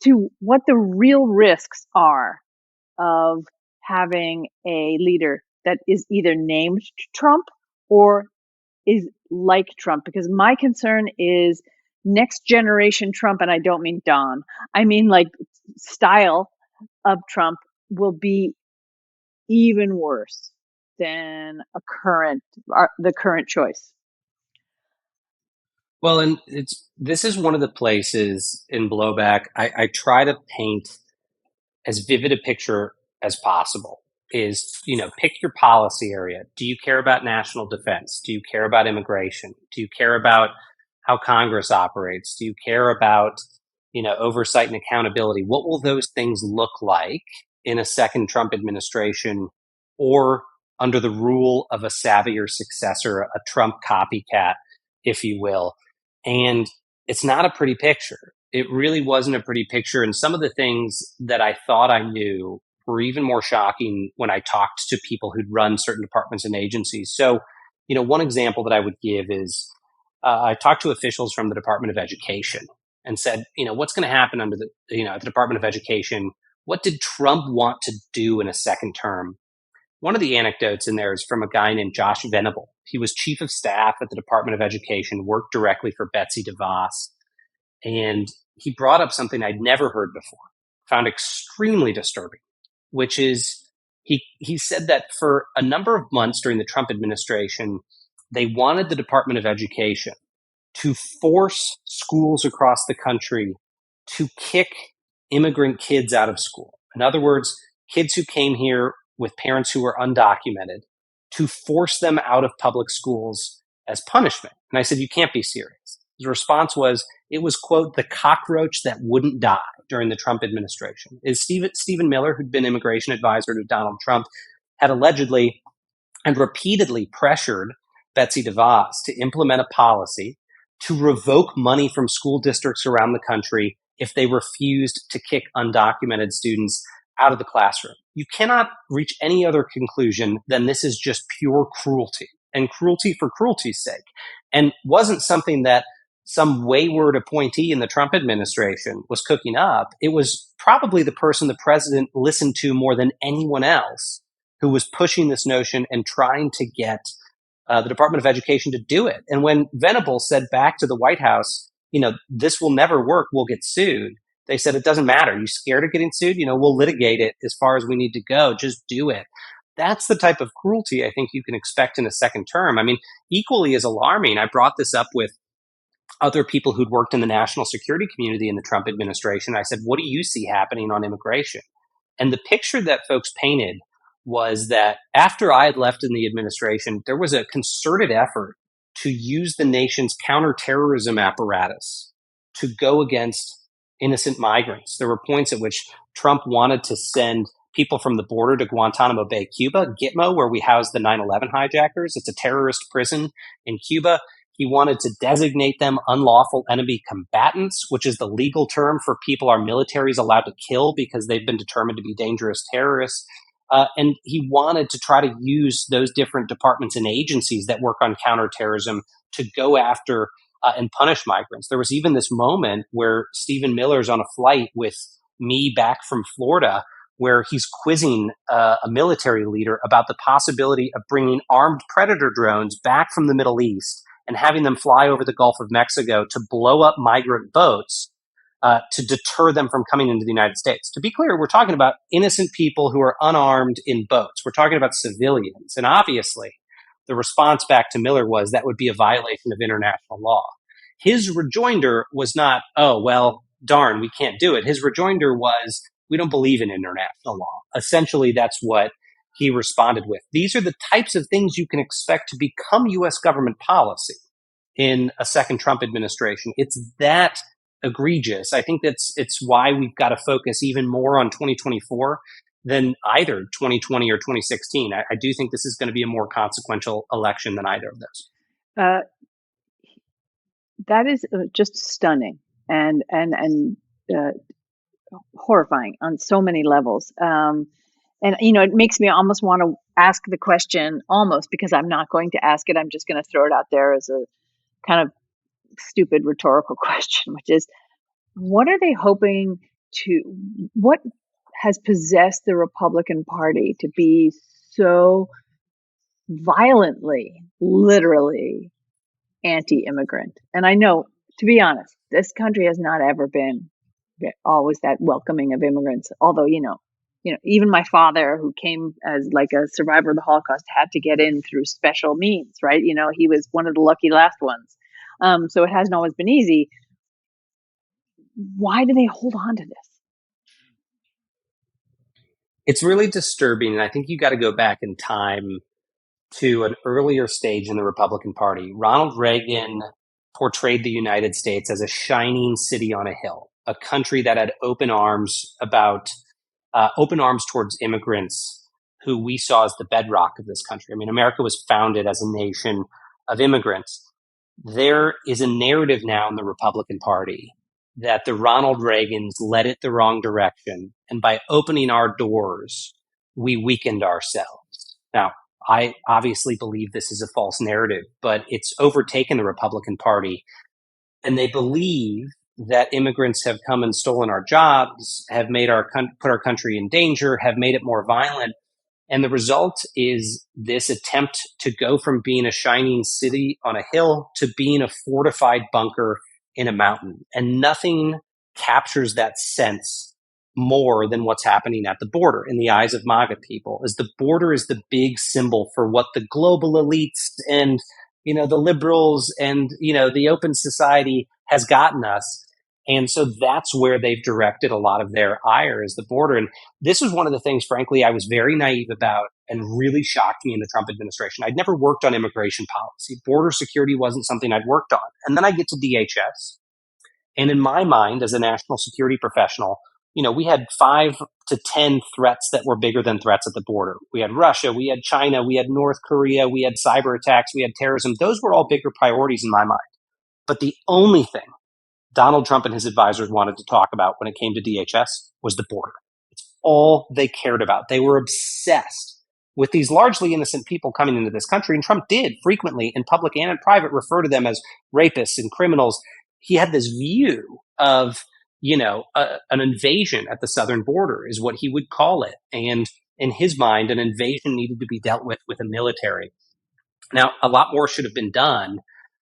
to what the real risks are of having a leader that is either named Trump or is like Trump. Because my concern is next generation Trump, and I don't mean Don, I mean like style of Trump will be even worse than the current choice. Well, and this is one of the places in Blowback I try to paint as vivid a picture as possible. Is, pick your policy area. Do you care about national defense? Do you care about immigration? Do you care about how Congress operates? Do you care about, oversight and accountability? What will those things look like in a second Trump administration or under the rule of a savvier successor, a Trump copycat, if you will? And it's not a pretty picture. It really wasn't a pretty picture. And some of the things that I thought I knew were even more shocking when I talked to people who'd run certain departments and agencies. So, one example that I would give is I talked to officials from the Department of Education and said, what's going to happen under the Department of Education? What did Trump want to do in a second term? One of the anecdotes in there is from a guy named Josh Venable. He was chief of staff at the Department of Education, worked directly for Betsy DeVos. And he brought up something I'd never heard before, found extremely disturbing, which is he said that for a number of months during the Trump administration, they wanted the Department of Education to force schools across the country to kick immigrant kids out of school. In other words, kids who came here with parents who were undocumented, to force them out of public schools as punishment. And I said, you can't be serious. His response was, it was, quote, the cockroach that wouldn't die during the Trump administration. Is Stephen Miller, who'd been immigration advisor to Donald Trump, had allegedly and repeatedly pressured Betsy DeVos to implement a policy to revoke money from school districts around the country if they refused to kick undocumented students out of the classroom. You cannot reach any other conclusion than this is just pure cruelty, and cruelty for cruelty's sake. And wasn't something that some wayward appointee in the Trump administration was cooking up. It was probably the person the president listened to more than anyone else who was pushing this notion and trying to get the Department of Education to do it. And when Venable said back to the White House, this will never work, we'll get sued. They said, it doesn't matter. You scared of getting sued? We'll litigate it as far as we need to go. Just do it. That's the type of cruelty I think you can expect in a second term. I mean, equally as alarming, I brought this up with other people who'd worked in the national security community in the Trump administration. I said, what do you see happening on immigration? And the picture that folks painted was that after I had left in the administration, there was a concerted effort to use the nation's counterterrorism apparatus to go against innocent migrants. There were points at which Trump wanted to send people from the border to Guantanamo Bay, Cuba, Gitmo, where we house the 9/11 hijackers. It's a terrorist prison in Cuba. He wanted to designate them unlawful enemy combatants, which is the legal term for people our military is allowed to kill because they've been determined to be dangerous terrorists. And he wanted to try to use those different departments and agencies that work on counterterrorism to go after and punish migrants. There was even this moment where Stephen Miller's on a flight with me back from Florida, where he's quizzing a military leader about the possibility of bringing armed predator drones back from the Middle East and having them fly over the Gulf of Mexico to blow up migrant boats to deter them from coming into the United States. To be clear, we're talking about innocent people who are unarmed in boats. We're talking about civilians. And obviously, the response back to Miller was that would be a violation of international law. His rejoinder was not, oh, well, darn, we can't do it. His rejoinder was, we don't believe in international law. Essentially, that's what he responded with. These are the types of things you can expect to become U.S. government policy in a second Trump administration. It's that egregious. I think it's why we've got to focus even more on 2024 than either 2020 or 2016. I do think this is going to be a more consequential election than either of those. That is just stunning and horrifying on so many levels. And, it makes me almost want to ask the question almost, because I'm not going to ask it. I'm just going to throw it out there as a kind of stupid rhetorical question, which is, what are they hoping to, what has possessed the Republican Party to be so violently, literally anti-immigrant? And I know, to be honest, this country has not ever been always that welcoming of immigrants. Although, even my father, who came as like a survivor of the Holocaust, had to get in through special means, right? He was one of the lucky last ones. So it hasn't always been easy. Why do they hold on to this? It's really disturbing. And I think you got to go back in time to an earlier stage in the Republican Party. Ronald Reagan portrayed the United States as a shining city on a hill, a country that had open arms towards immigrants who we saw as the bedrock of this country. I mean, America was founded as a nation of immigrants. There is a narrative now in the Republican Party that the Ronald Reagans led it the wrong direction. And by opening our doors, we weakened ourselves. Now, I obviously believe this is a false narrative, but it's overtaken the Republican Party. And they believe that immigrants have come and stolen our jobs, have made put our country in danger, have made it more violent. And the result is this attempt to go from being a shining city on a hill to being a fortified bunker in a mountain. And nothing captures that sense more than what's happening at the border in the eyes of MAGA people, as the border is the big symbol for what the global elites and, the liberals and, the open society has gotten us. And so that's where they've directed a lot of their ire, is the border. And this was one of the things, frankly, I was very naive about and really shocked me in the Trump administration. I'd never worked on immigration policy. Border security wasn't something I'd worked on. And then I get to DHS. And in my mind, as a national security professional, we had 5 to 10 threats that were bigger than threats at the border. We had Russia, we had China, we had North Korea, we had cyber attacks, we had terrorism. Those were all bigger priorities in my mind. But the only thing Donald Trump and his advisors wanted to talk about when it came to DHS was the border. It's all they cared about. They were obsessed with these largely innocent people coming into this country. And Trump did frequently, in public and in private, refer to them as rapists and criminals. He had this view of, an invasion at the southern border is what he would call it. And in his mind, an invasion needed to be dealt with a military. Now, a lot more should have been done,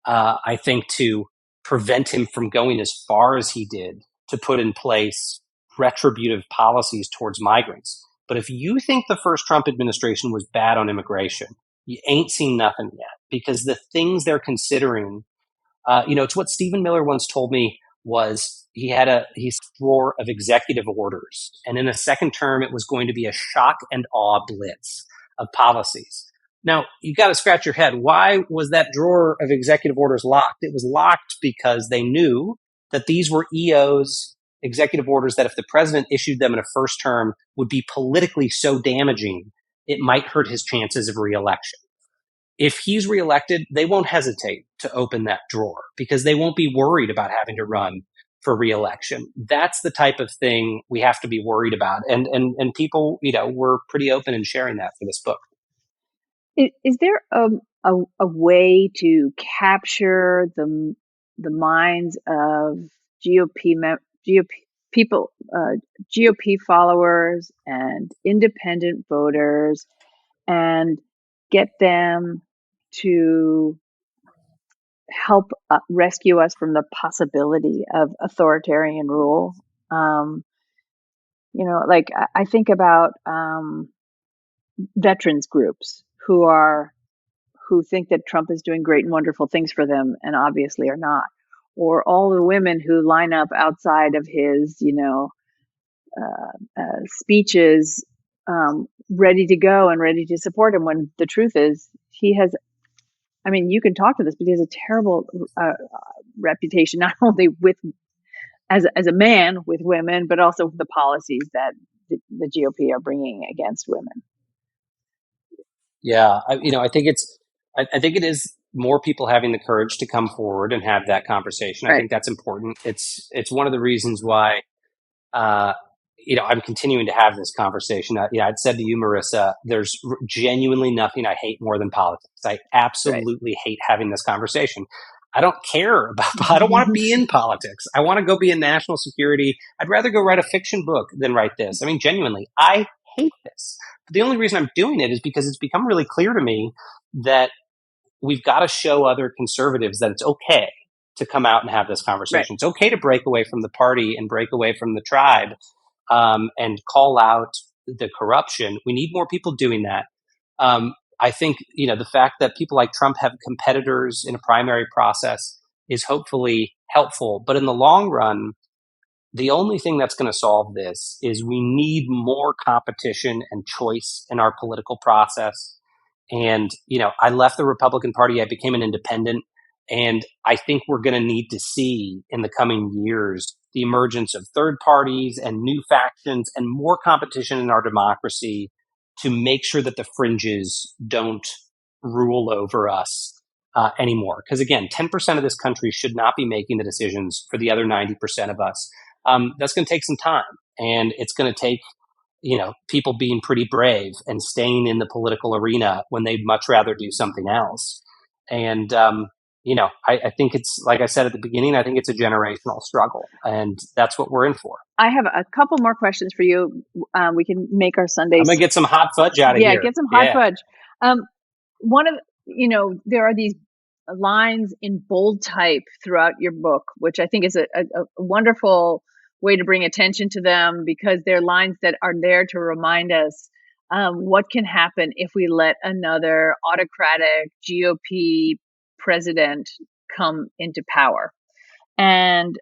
I think, to prevent him from going as far as he did to put in place retributive policies towards migrants. But if you think the first Trump administration was bad on immigration, you ain't seen nothing yet, because the things they're considering, it's what Stephen Miller once told me was he had a drawer of executive orders. And in a second term, it was going to be a shock and awe blitz of policies. Now, you got to scratch your head. Why was that drawer of executive orders locked? It was locked because they knew that these were EOs executive orders that if the president issued them in a first term would be politically so damaging, it might hurt his chances of reelection. If he's reelected, they won't hesitate to open that drawer because they won't be worried about having to run for reelection. That's the type of thing we have to be worried about. And people, were pretty open in sharing that for this book. Is there a way to capture the minds of GOP people, GOP followers and independent voters, and get them to help rescue us from the possibility of authoritarian rule? Like I think about veterans groups who think that Trump is doing great and wonderful things for them and obviously are not, or all the women who line up outside of his, speeches, ready to go and ready to support him, when the truth is he has, you can talk to this, but he has a terrible reputation, not only as a man with women, but also the policies that the GOP are bringing against women. Yeah, I think it is more people having the courage to come forward and have that conversation. Right. I think that's important. It's one of the reasons why, I'm continuing to have this conversation. I'd said to you, Marissa, there's genuinely nothing I hate more than politics. I absolutely hate having this conversation. I don't care about, I don't want to be in politics. I want to go be in national security. I'd rather go write a fiction book than write this. Genuinely, I hate this. But the only reason I'm doing it is because it's become really clear to me that we've got to show other conservatives that it's okay to come out and have this conversation. Right. It's okay to break away from the party and break away from the tribe and call out the corruption. We need more people doing that. I think, the fact that people like Trump have competitors in a primary process is hopefully helpful. But in the long run, the only thing that's going to solve this is we need more competition and choice in our political process. And, I left the Republican Party. I became an independent. And I think we're going to need to see in the coming years the emergence of third parties and new factions and more competition in our democracy to make sure that the fringes don't rule over us anymore. Because again, 10% of this country should not be making the decisions for the other 90% of us. That's going to take some time, and it's going to take, people being pretty brave and staying in the political arena when they'd much rather do something else. And, I think it's, like I said at the beginning, I think it's a generational struggle, and that's what we're in for. I have a couple more questions for you. We can make our Sundays. I'm going to get some hot fudge out of here. Yeah, get some hot fudge. One of, there are these lines in bold type throughout your book, which I think is a wonderful way to bring attention to them, because they're lines that are there to remind us what can happen if we let another autocratic GOP president come into power. And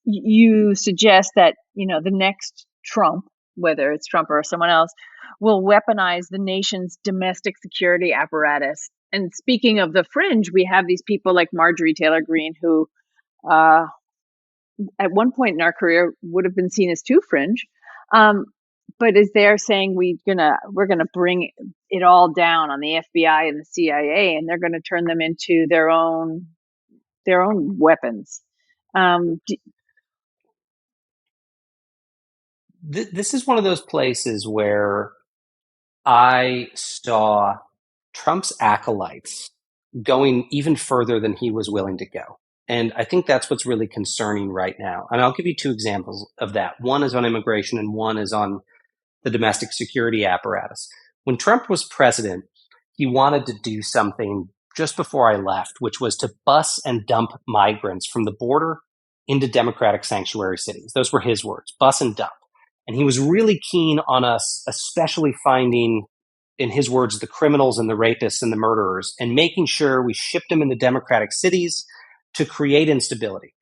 you suggest that, the next Trump, whether it's Trump or someone else, will weaponize the nation's domestic security apparatus. And speaking of the fringe, we have these people like Marjorie Taylor Greene, who at one point in our career would have been seen as too fringe, but is there saying we're gonna bring it all down on the FBI and the CIA, and they're going to turn them into their own weapons. This is one of those places where I saw Trump's acolytes going even further than he was willing to go. And I think that's what's really concerning right now. And I'll give you two examples of that. One is on immigration and one is on the domestic security apparatus. When Trump was president, he wanted to do something just before I left, which was to bus and dump migrants from the border into democratic sanctuary cities. Those were his words, bus and dump. And he was really keen on us, especially finding, in his words, the criminals and the rapists and the murderers, and making sure we shipped them into democratic cities to create instability.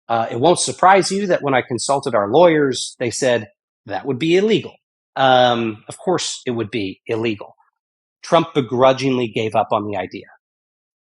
It won't surprise you that when I consulted our lawyers, they said that would be illegal. Of course it would be illegal. Trump begrudgingly gave up on the idea.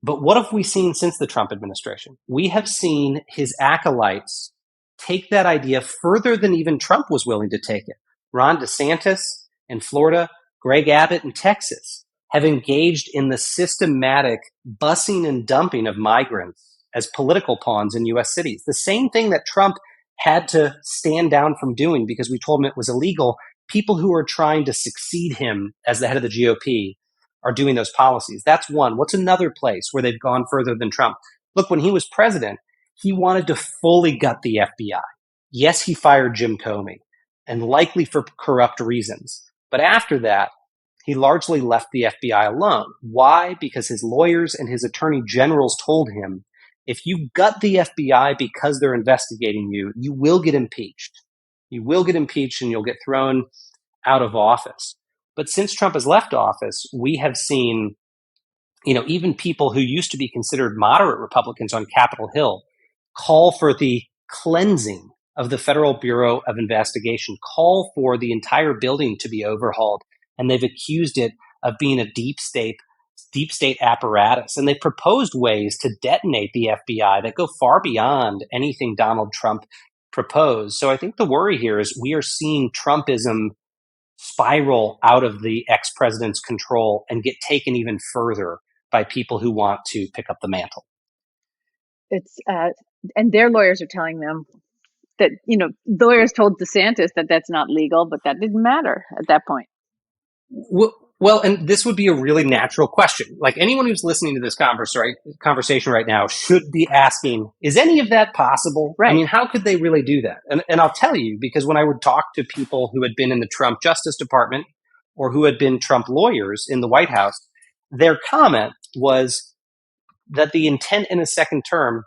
But what have we seen since the Trump administration? We have seen his acolytes take that idea further than even Trump was willing to take it. Ron DeSantis in Florida, Greg Abbott in Texas have engaged in the systematic busing and dumping of migrants as political pawns in U.S. cities. The same thing that Trump had to stand down from doing because we told him it was illegal. People who are trying to succeed him as the head of the GOP are doing those policies. That's one. What's another place where they've gone further than Trump? Look, when he was president, he wanted to fully gut the FBI. Yes, he fired Jim Comey, and likely for corrupt reasons. But after that, he largely left the FBI alone. Why? Because his lawyers and his attorney generals told him, if you gut the FBI because they're investigating you, you will get impeached. You will get impeached and you'll get thrown out of office. But since Trump has left office, we have seen, even people who used to be considered moderate Republicans on Capitol Hill call for the cleansing of the Federal Bureau of Investigation, call for the entire building to be overhauled. And they've accused it of being a deep state apparatus. And they proposed ways to detonate the FBI that go far beyond anything Donald Trump proposed. So I think the worry here is we are seeing Trumpism spiral out of the ex-president's control and get taken even further by people who want to pick up the mantle. It's and their lawyers are telling them that, lawyers told DeSantis that that's not legal, but that didn't matter at that point. Well, and this would be a really natural question. Like anyone who's listening to this conversation right now should be asking, is any of that possible? Right. I mean, how could they really do that? And I'll tell you, because when I would talk to people who had been in the Trump Justice Department or who had been Trump lawyers in the White House, their comment was that the intent in a second term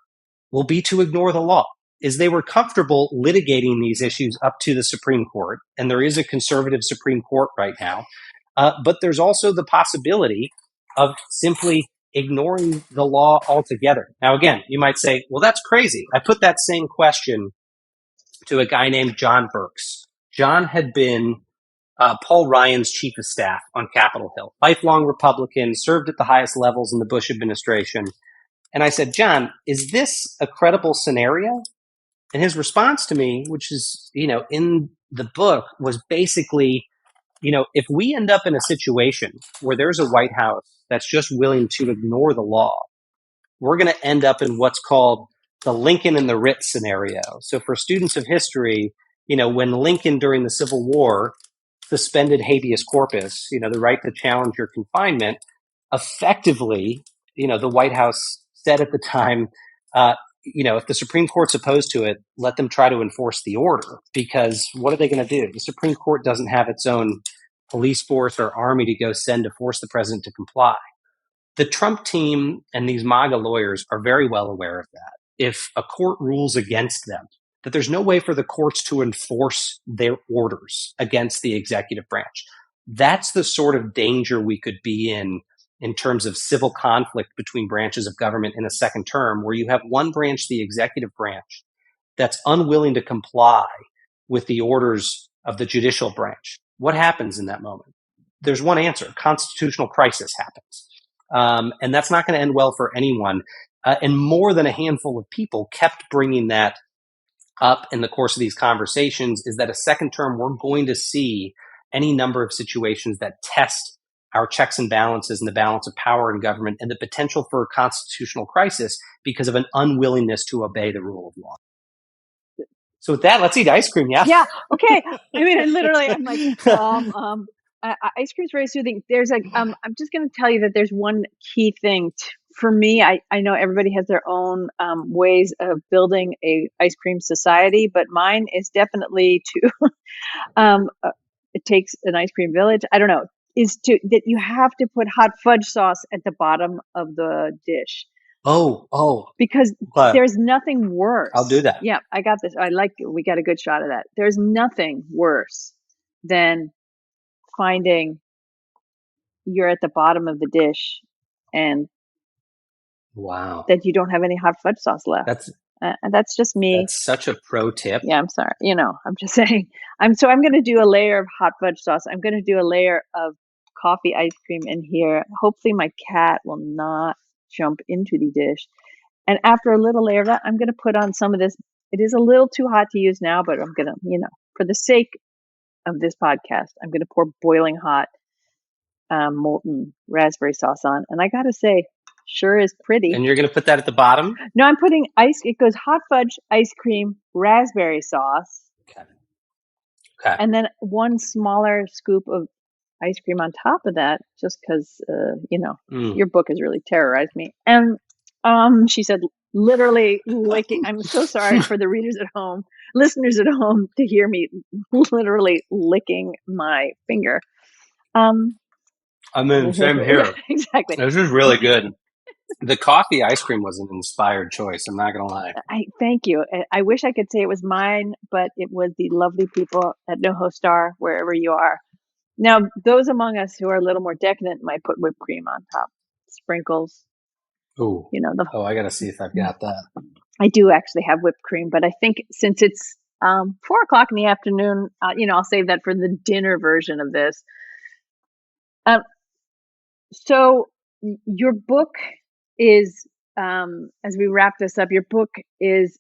will be to ignore the law. Is they were comfortable litigating these issues up to the Supreme Court, and there is a conservative Supreme Court right now. But there's also the possibility of simply ignoring the law altogether. Now, again, you might say, well, that's crazy. I put that same question to a guy named John Burks. John had been Paul Ryan's chief of staff on Capitol Hill, lifelong Republican, served at the highest levels in the Bush administration. And I said, John, is this a credible scenario? And his response to me, which is, in the book, was basically, if we end up in a situation where there's a White House that's just willing to ignore the law, we're going to end up in what's called the Lincoln and the Writ scenario. So for students of history, when Lincoln during the Civil War suspended habeas corpus, the right to challenge your confinement, effectively, the White House said at the time, if the Supreme Court's opposed to it, let them try to enforce the order, because what are they going to do? The Supreme Court doesn't have its own police force or army to go send to force the president to comply. The Trump team and these MAGA lawyers are very well aware of that. If a court rules against them, that there's no way for the courts to enforce their orders against the executive branch. That's the sort of danger we could be in terms of civil conflict between branches of government in a second term, where you have one branch, the executive branch, that's unwilling to comply with the orders of the judicial branch. What happens in that moment? There's one answer. Constitutional crisis happens. And that's not going to end well for anyone. And more than a handful of people kept bringing that up in the course of these conversations, is that a second term, we're going to see any number of situations that test our checks and balances and the balance of power in government, and the potential for a constitutional crisis because of an unwillingness to obey the rule of law. So with that, let's eat ice cream. Yeah. Yeah. Okay. I mean, I'm like, ice cream's very soothing. There's I'm just going to tell you that there's one key thing for me. I know everybody has their own ways of building a ice cream society, but mine is definitely to, it takes an ice cream village. I don't know. That you have to put hot fudge sauce at the bottom of the dish. Oh. Because there's nothing worse. I'll do that. Yeah, I got this. We got a good shot of that. There's nothing worse than finding you're at the bottom of the dish and wow, that you don't have any hot fudge sauce left. That's just me. That's such a pro tip. Yeah, I'm sorry. I'm just saying. I'm going to do a layer of hot fudge sauce. I'm going to do a layer of coffee ice cream in here. Hopefully my cat will not jump into the dish. And after a little layer of that, I'm going to put on some of this It is a little too hot to use now, but I'm going to, for the sake of this podcast, I'm going to pour boiling hot molten raspberry sauce on. And I got to say, sure is pretty. And you're going to put that at the bottom? No, I'm putting it goes hot fudge, ice cream, raspberry sauce. Okay. And then one smaller scoop of ice cream on top of that, just because, your book has really terrorized me. And she said, literally licking. I'm so sorry for the listeners at home, to hear me literally licking my finger. Same here. Exactly. This is really good. The coffee ice cream was an inspired choice. I'm not going to lie. Thank you. I wish I could say it was mine, but it was the lovely people at NoHo Star, wherever you are. Now, those among us who are a little more decadent might put whipped cream on top, sprinkles. Ooh. I got to see if I've got that. I do actually have whipped cream, but I think since it's 4:00 in the afternoon, I'll save that for the dinner version of this. So your book is, as we wrap this up, your book is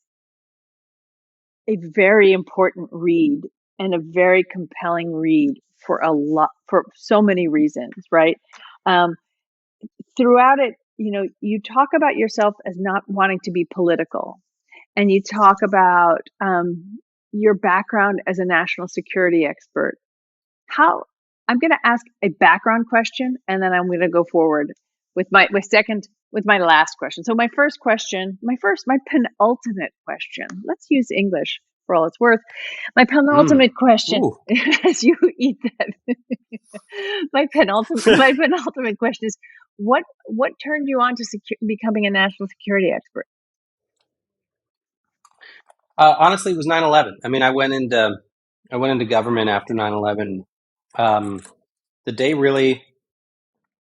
a very important read and a very compelling read for so many reasons, right? Throughout it, you talk about yourself as not wanting to be political, and you talk about your background as a national security expert. I'm going to ask a background question, and then I'm going to go forward with my last question. So my penultimate question. Let's use English for all it's worth. My penultimate question, as you eat that. my penultimate question is, what turned you on to becoming a national security expert? Honestly, it was 9/11. I mean, I went into government after 9/11. The day really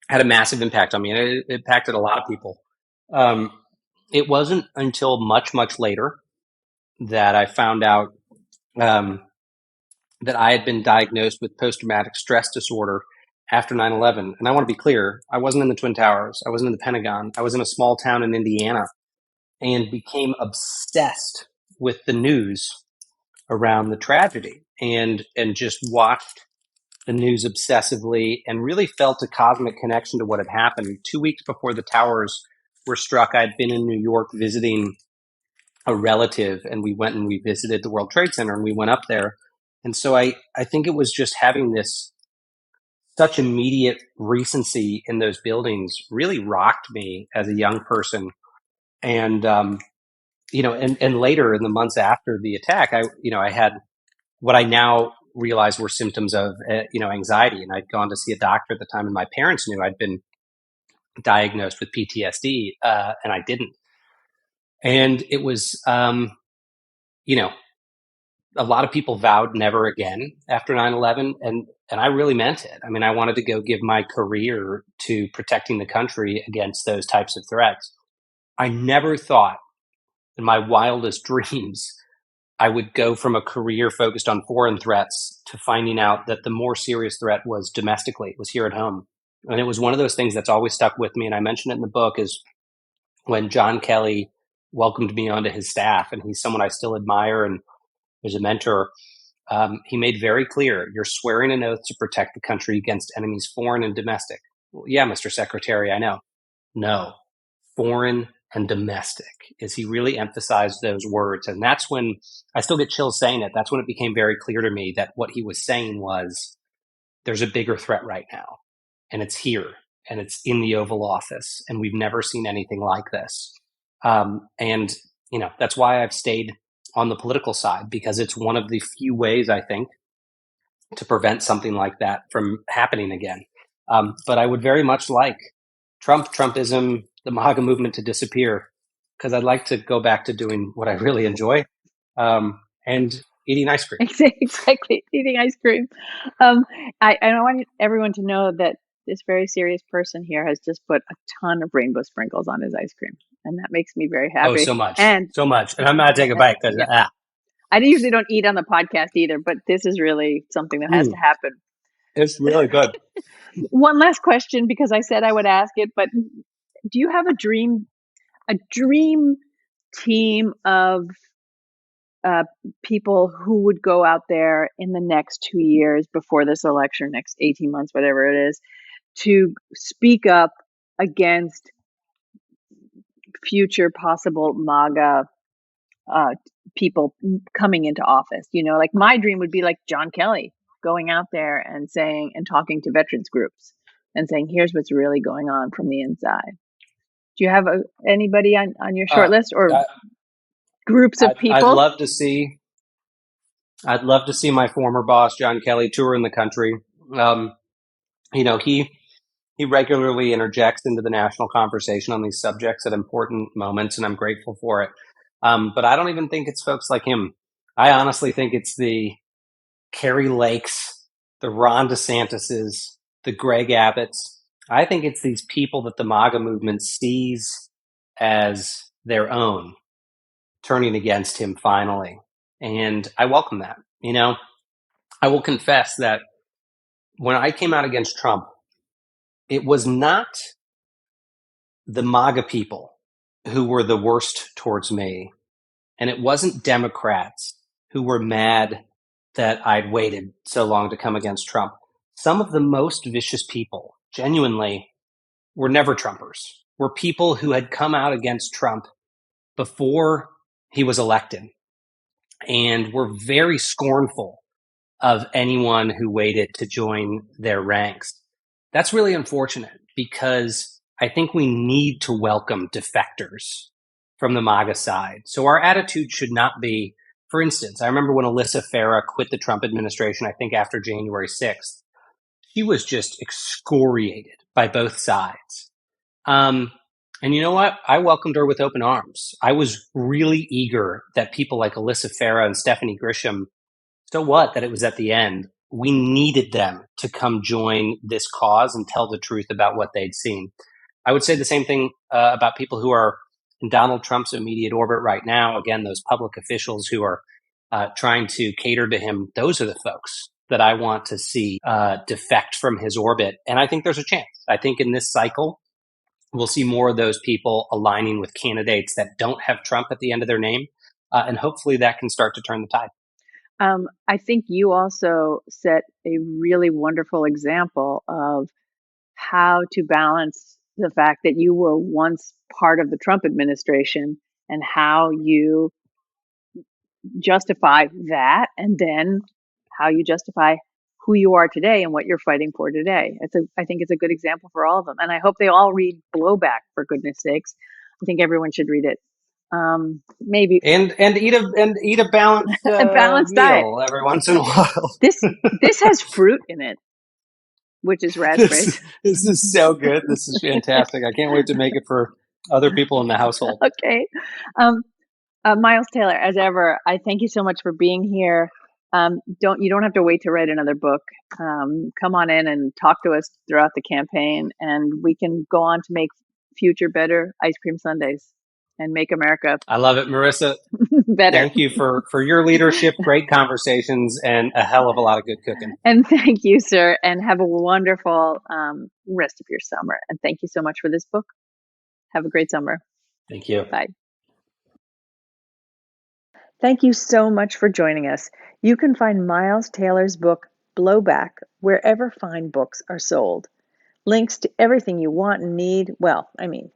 had a massive impact on me, and it impacted a lot of people. It wasn't until much, much later that I found out that I had been diagnosed with post-traumatic stress disorder after 9/11. And I want to be clear, I wasn't in the Twin Towers. I wasn't in the Pentagon. I was in a small town in Indiana, and became obsessed with the news around the tragedy, and just watched the news obsessively, and really felt a cosmic connection to what had happened. 2 weeks before the towers were struck, I'd been in New York visiting a relative, and we went and we visited the World Trade Center, and we went up there. And so I think it was just having this such immediate recency in those buildings really rocked me as a young person. And, and later in the months after the attack, I had what I now realize were symptoms of, anxiety. And I'd gone to see a doctor at the time, and my parents knew I'd been diagnosed with PTSD, and I didn't. And it was, a lot of people vowed never again after 9/11. And I really meant it. I mean, I wanted to go give my career to protecting the country against those types of threats. I never thought in my wildest dreams I would go from a career focused on foreign threats to finding out that the more serious threat was domestically, it was here at home. And it was one of those things that's always stuck with me. And I mentioned it in the book, is when John Kelly welcomed me onto his staff, and he's someone I still admire and is a mentor. He made very clear, you're swearing an oath to protect the country against enemies, foreign and domestic. Well, yeah, Mr. Secretary, I know. No, foreign and domestic, is he really emphasized those words. And that's when I still get chills saying it. That's when it became very clear to me that what he was saying was, there's a bigger threat right now, and it's here, and it's in the Oval Office, and we've never seen anything like this. And that's why I've stayed on the political side, because it's one of the few ways, I think, to prevent something like that from happening again. But I would very much like Trumpism, the MAGA movement to disappear, because I'd like to go back to doing what I really enjoy, and eating ice cream. Exactly, eating ice cream. I want everyone to know that this very serious person here has just put a ton of rainbow sprinkles on his ice cream, and that makes me very happy. Oh, so much. And I'm not taking a bite because I usually don't eat on the podcast either, but this is really something that has to happen. It's really good. One last question, because I said I would ask it, but do you have a dream team of people who would go out there in the next 2 years before this election, next 18 months, whatever it is, to speak up against future possible MAGA people coming into office. Like my dream would be like John Kelly going out there and saying and talking to veterans groups and saying, here's what's really going on from the inside. Do you have anybody on your short list or groups of people? I'd love to see my former boss, John Kelly, touring the country. He regularly interjects into the national conversation on these subjects at important moments, and I'm grateful for it. But I don't even think it's folks like him. I honestly think it's the Carrie Lakes, the Ron DeSantis's, the Greg Abbotts. I think it's these people that the MAGA movement sees as their own, turning against him finally. And I welcome that. I will confess that when I came out against Trump, it was not the MAGA people who were the worst towards me. And it wasn't Democrats who were mad that I'd waited so long to come against Trump. Some of the most vicious people, genuinely, were never Trumpers, were people who had come out against Trump before he was elected and were very scornful of anyone who waited to join their ranks. That's really unfortunate because I think we need to welcome defectors from the MAGA side. So our attitude should not be, for instance, I remember when Alyssa Farah quit the Trump administration, I think after January 6th, she was just excoriated by both sides. And you know what? I welcomed her with open arms. I was really eager that people like Alyssa Farah and Stephanie Grisham, so what that it was at the end, we needed them to come join this cause and tell the truth about what they'd seen. I would say the same thing about people who are in Donald Trump's immediate orbit right now. Again, those public officials who are trying to cater to him, those are the folks that I want to see defect from his orbit. And I think there's a chance. I think in this cycle, we'll see more of those people aligning with candidates that don't have Trump at the end of their name. And hopefully that can start to turn the tide. I think you also set a really wonderful example of how to balance the fact that you were once part of the Trump administration and how you justify that, and then how you justify who you are today and what you're fighting for today. I think it's a good example for all of them. And I hope they all read Blowback, for goodness sakes. I think everyone should read it. Maybe and eat a balanced balanced meal diet every once in a while. This has fruit in it, which is raspberries. This is so good. This is fantastic. I can't wait to make it for other people in the household. Okay. Miles Taylor, as ever, I thank you so much for being here. You don't have to wait to write another book. Come on in and talk to us throughout the campaign, and we can go on to make future better ice cream sundaes and make America. I love it, Marissa. Better. Thank you for your leadership, great conversations, and a hell of a lot of good cooking. And thank you, sir, and have a wonderful rest of your summer. And thank you so much for this book. Have a great summer. Thank you. Bye. Thank you so much for joining us. You can find Miles Taylor's book, Blowback, wherever fine books are sold. Links to everything you want and need,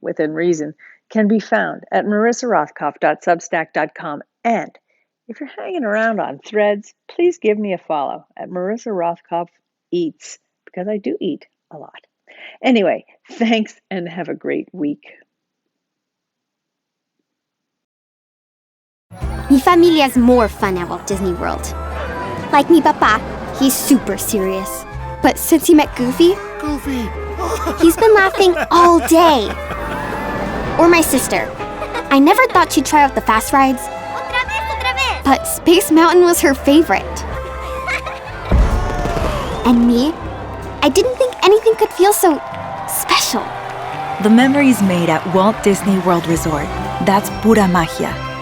within reason, can be found at marissarothkopf.substack.com. And if you're hanging around on Threads, please give me a follow at Marissa Rothkopf Eats, because I do eat a lot. Anyway, thanks and have a great week. Mi familia's more fun at Walt Disney World. Like mi papa, he's super serious. But since he met Goofy, he's been laughing all day. Or my sister. I never thought she'd try out the fast rides, but Space Mountain was her favorite. And me, I didn't think anything could feel so special. The memories made at Walt Disney World Resort, that's pura magia.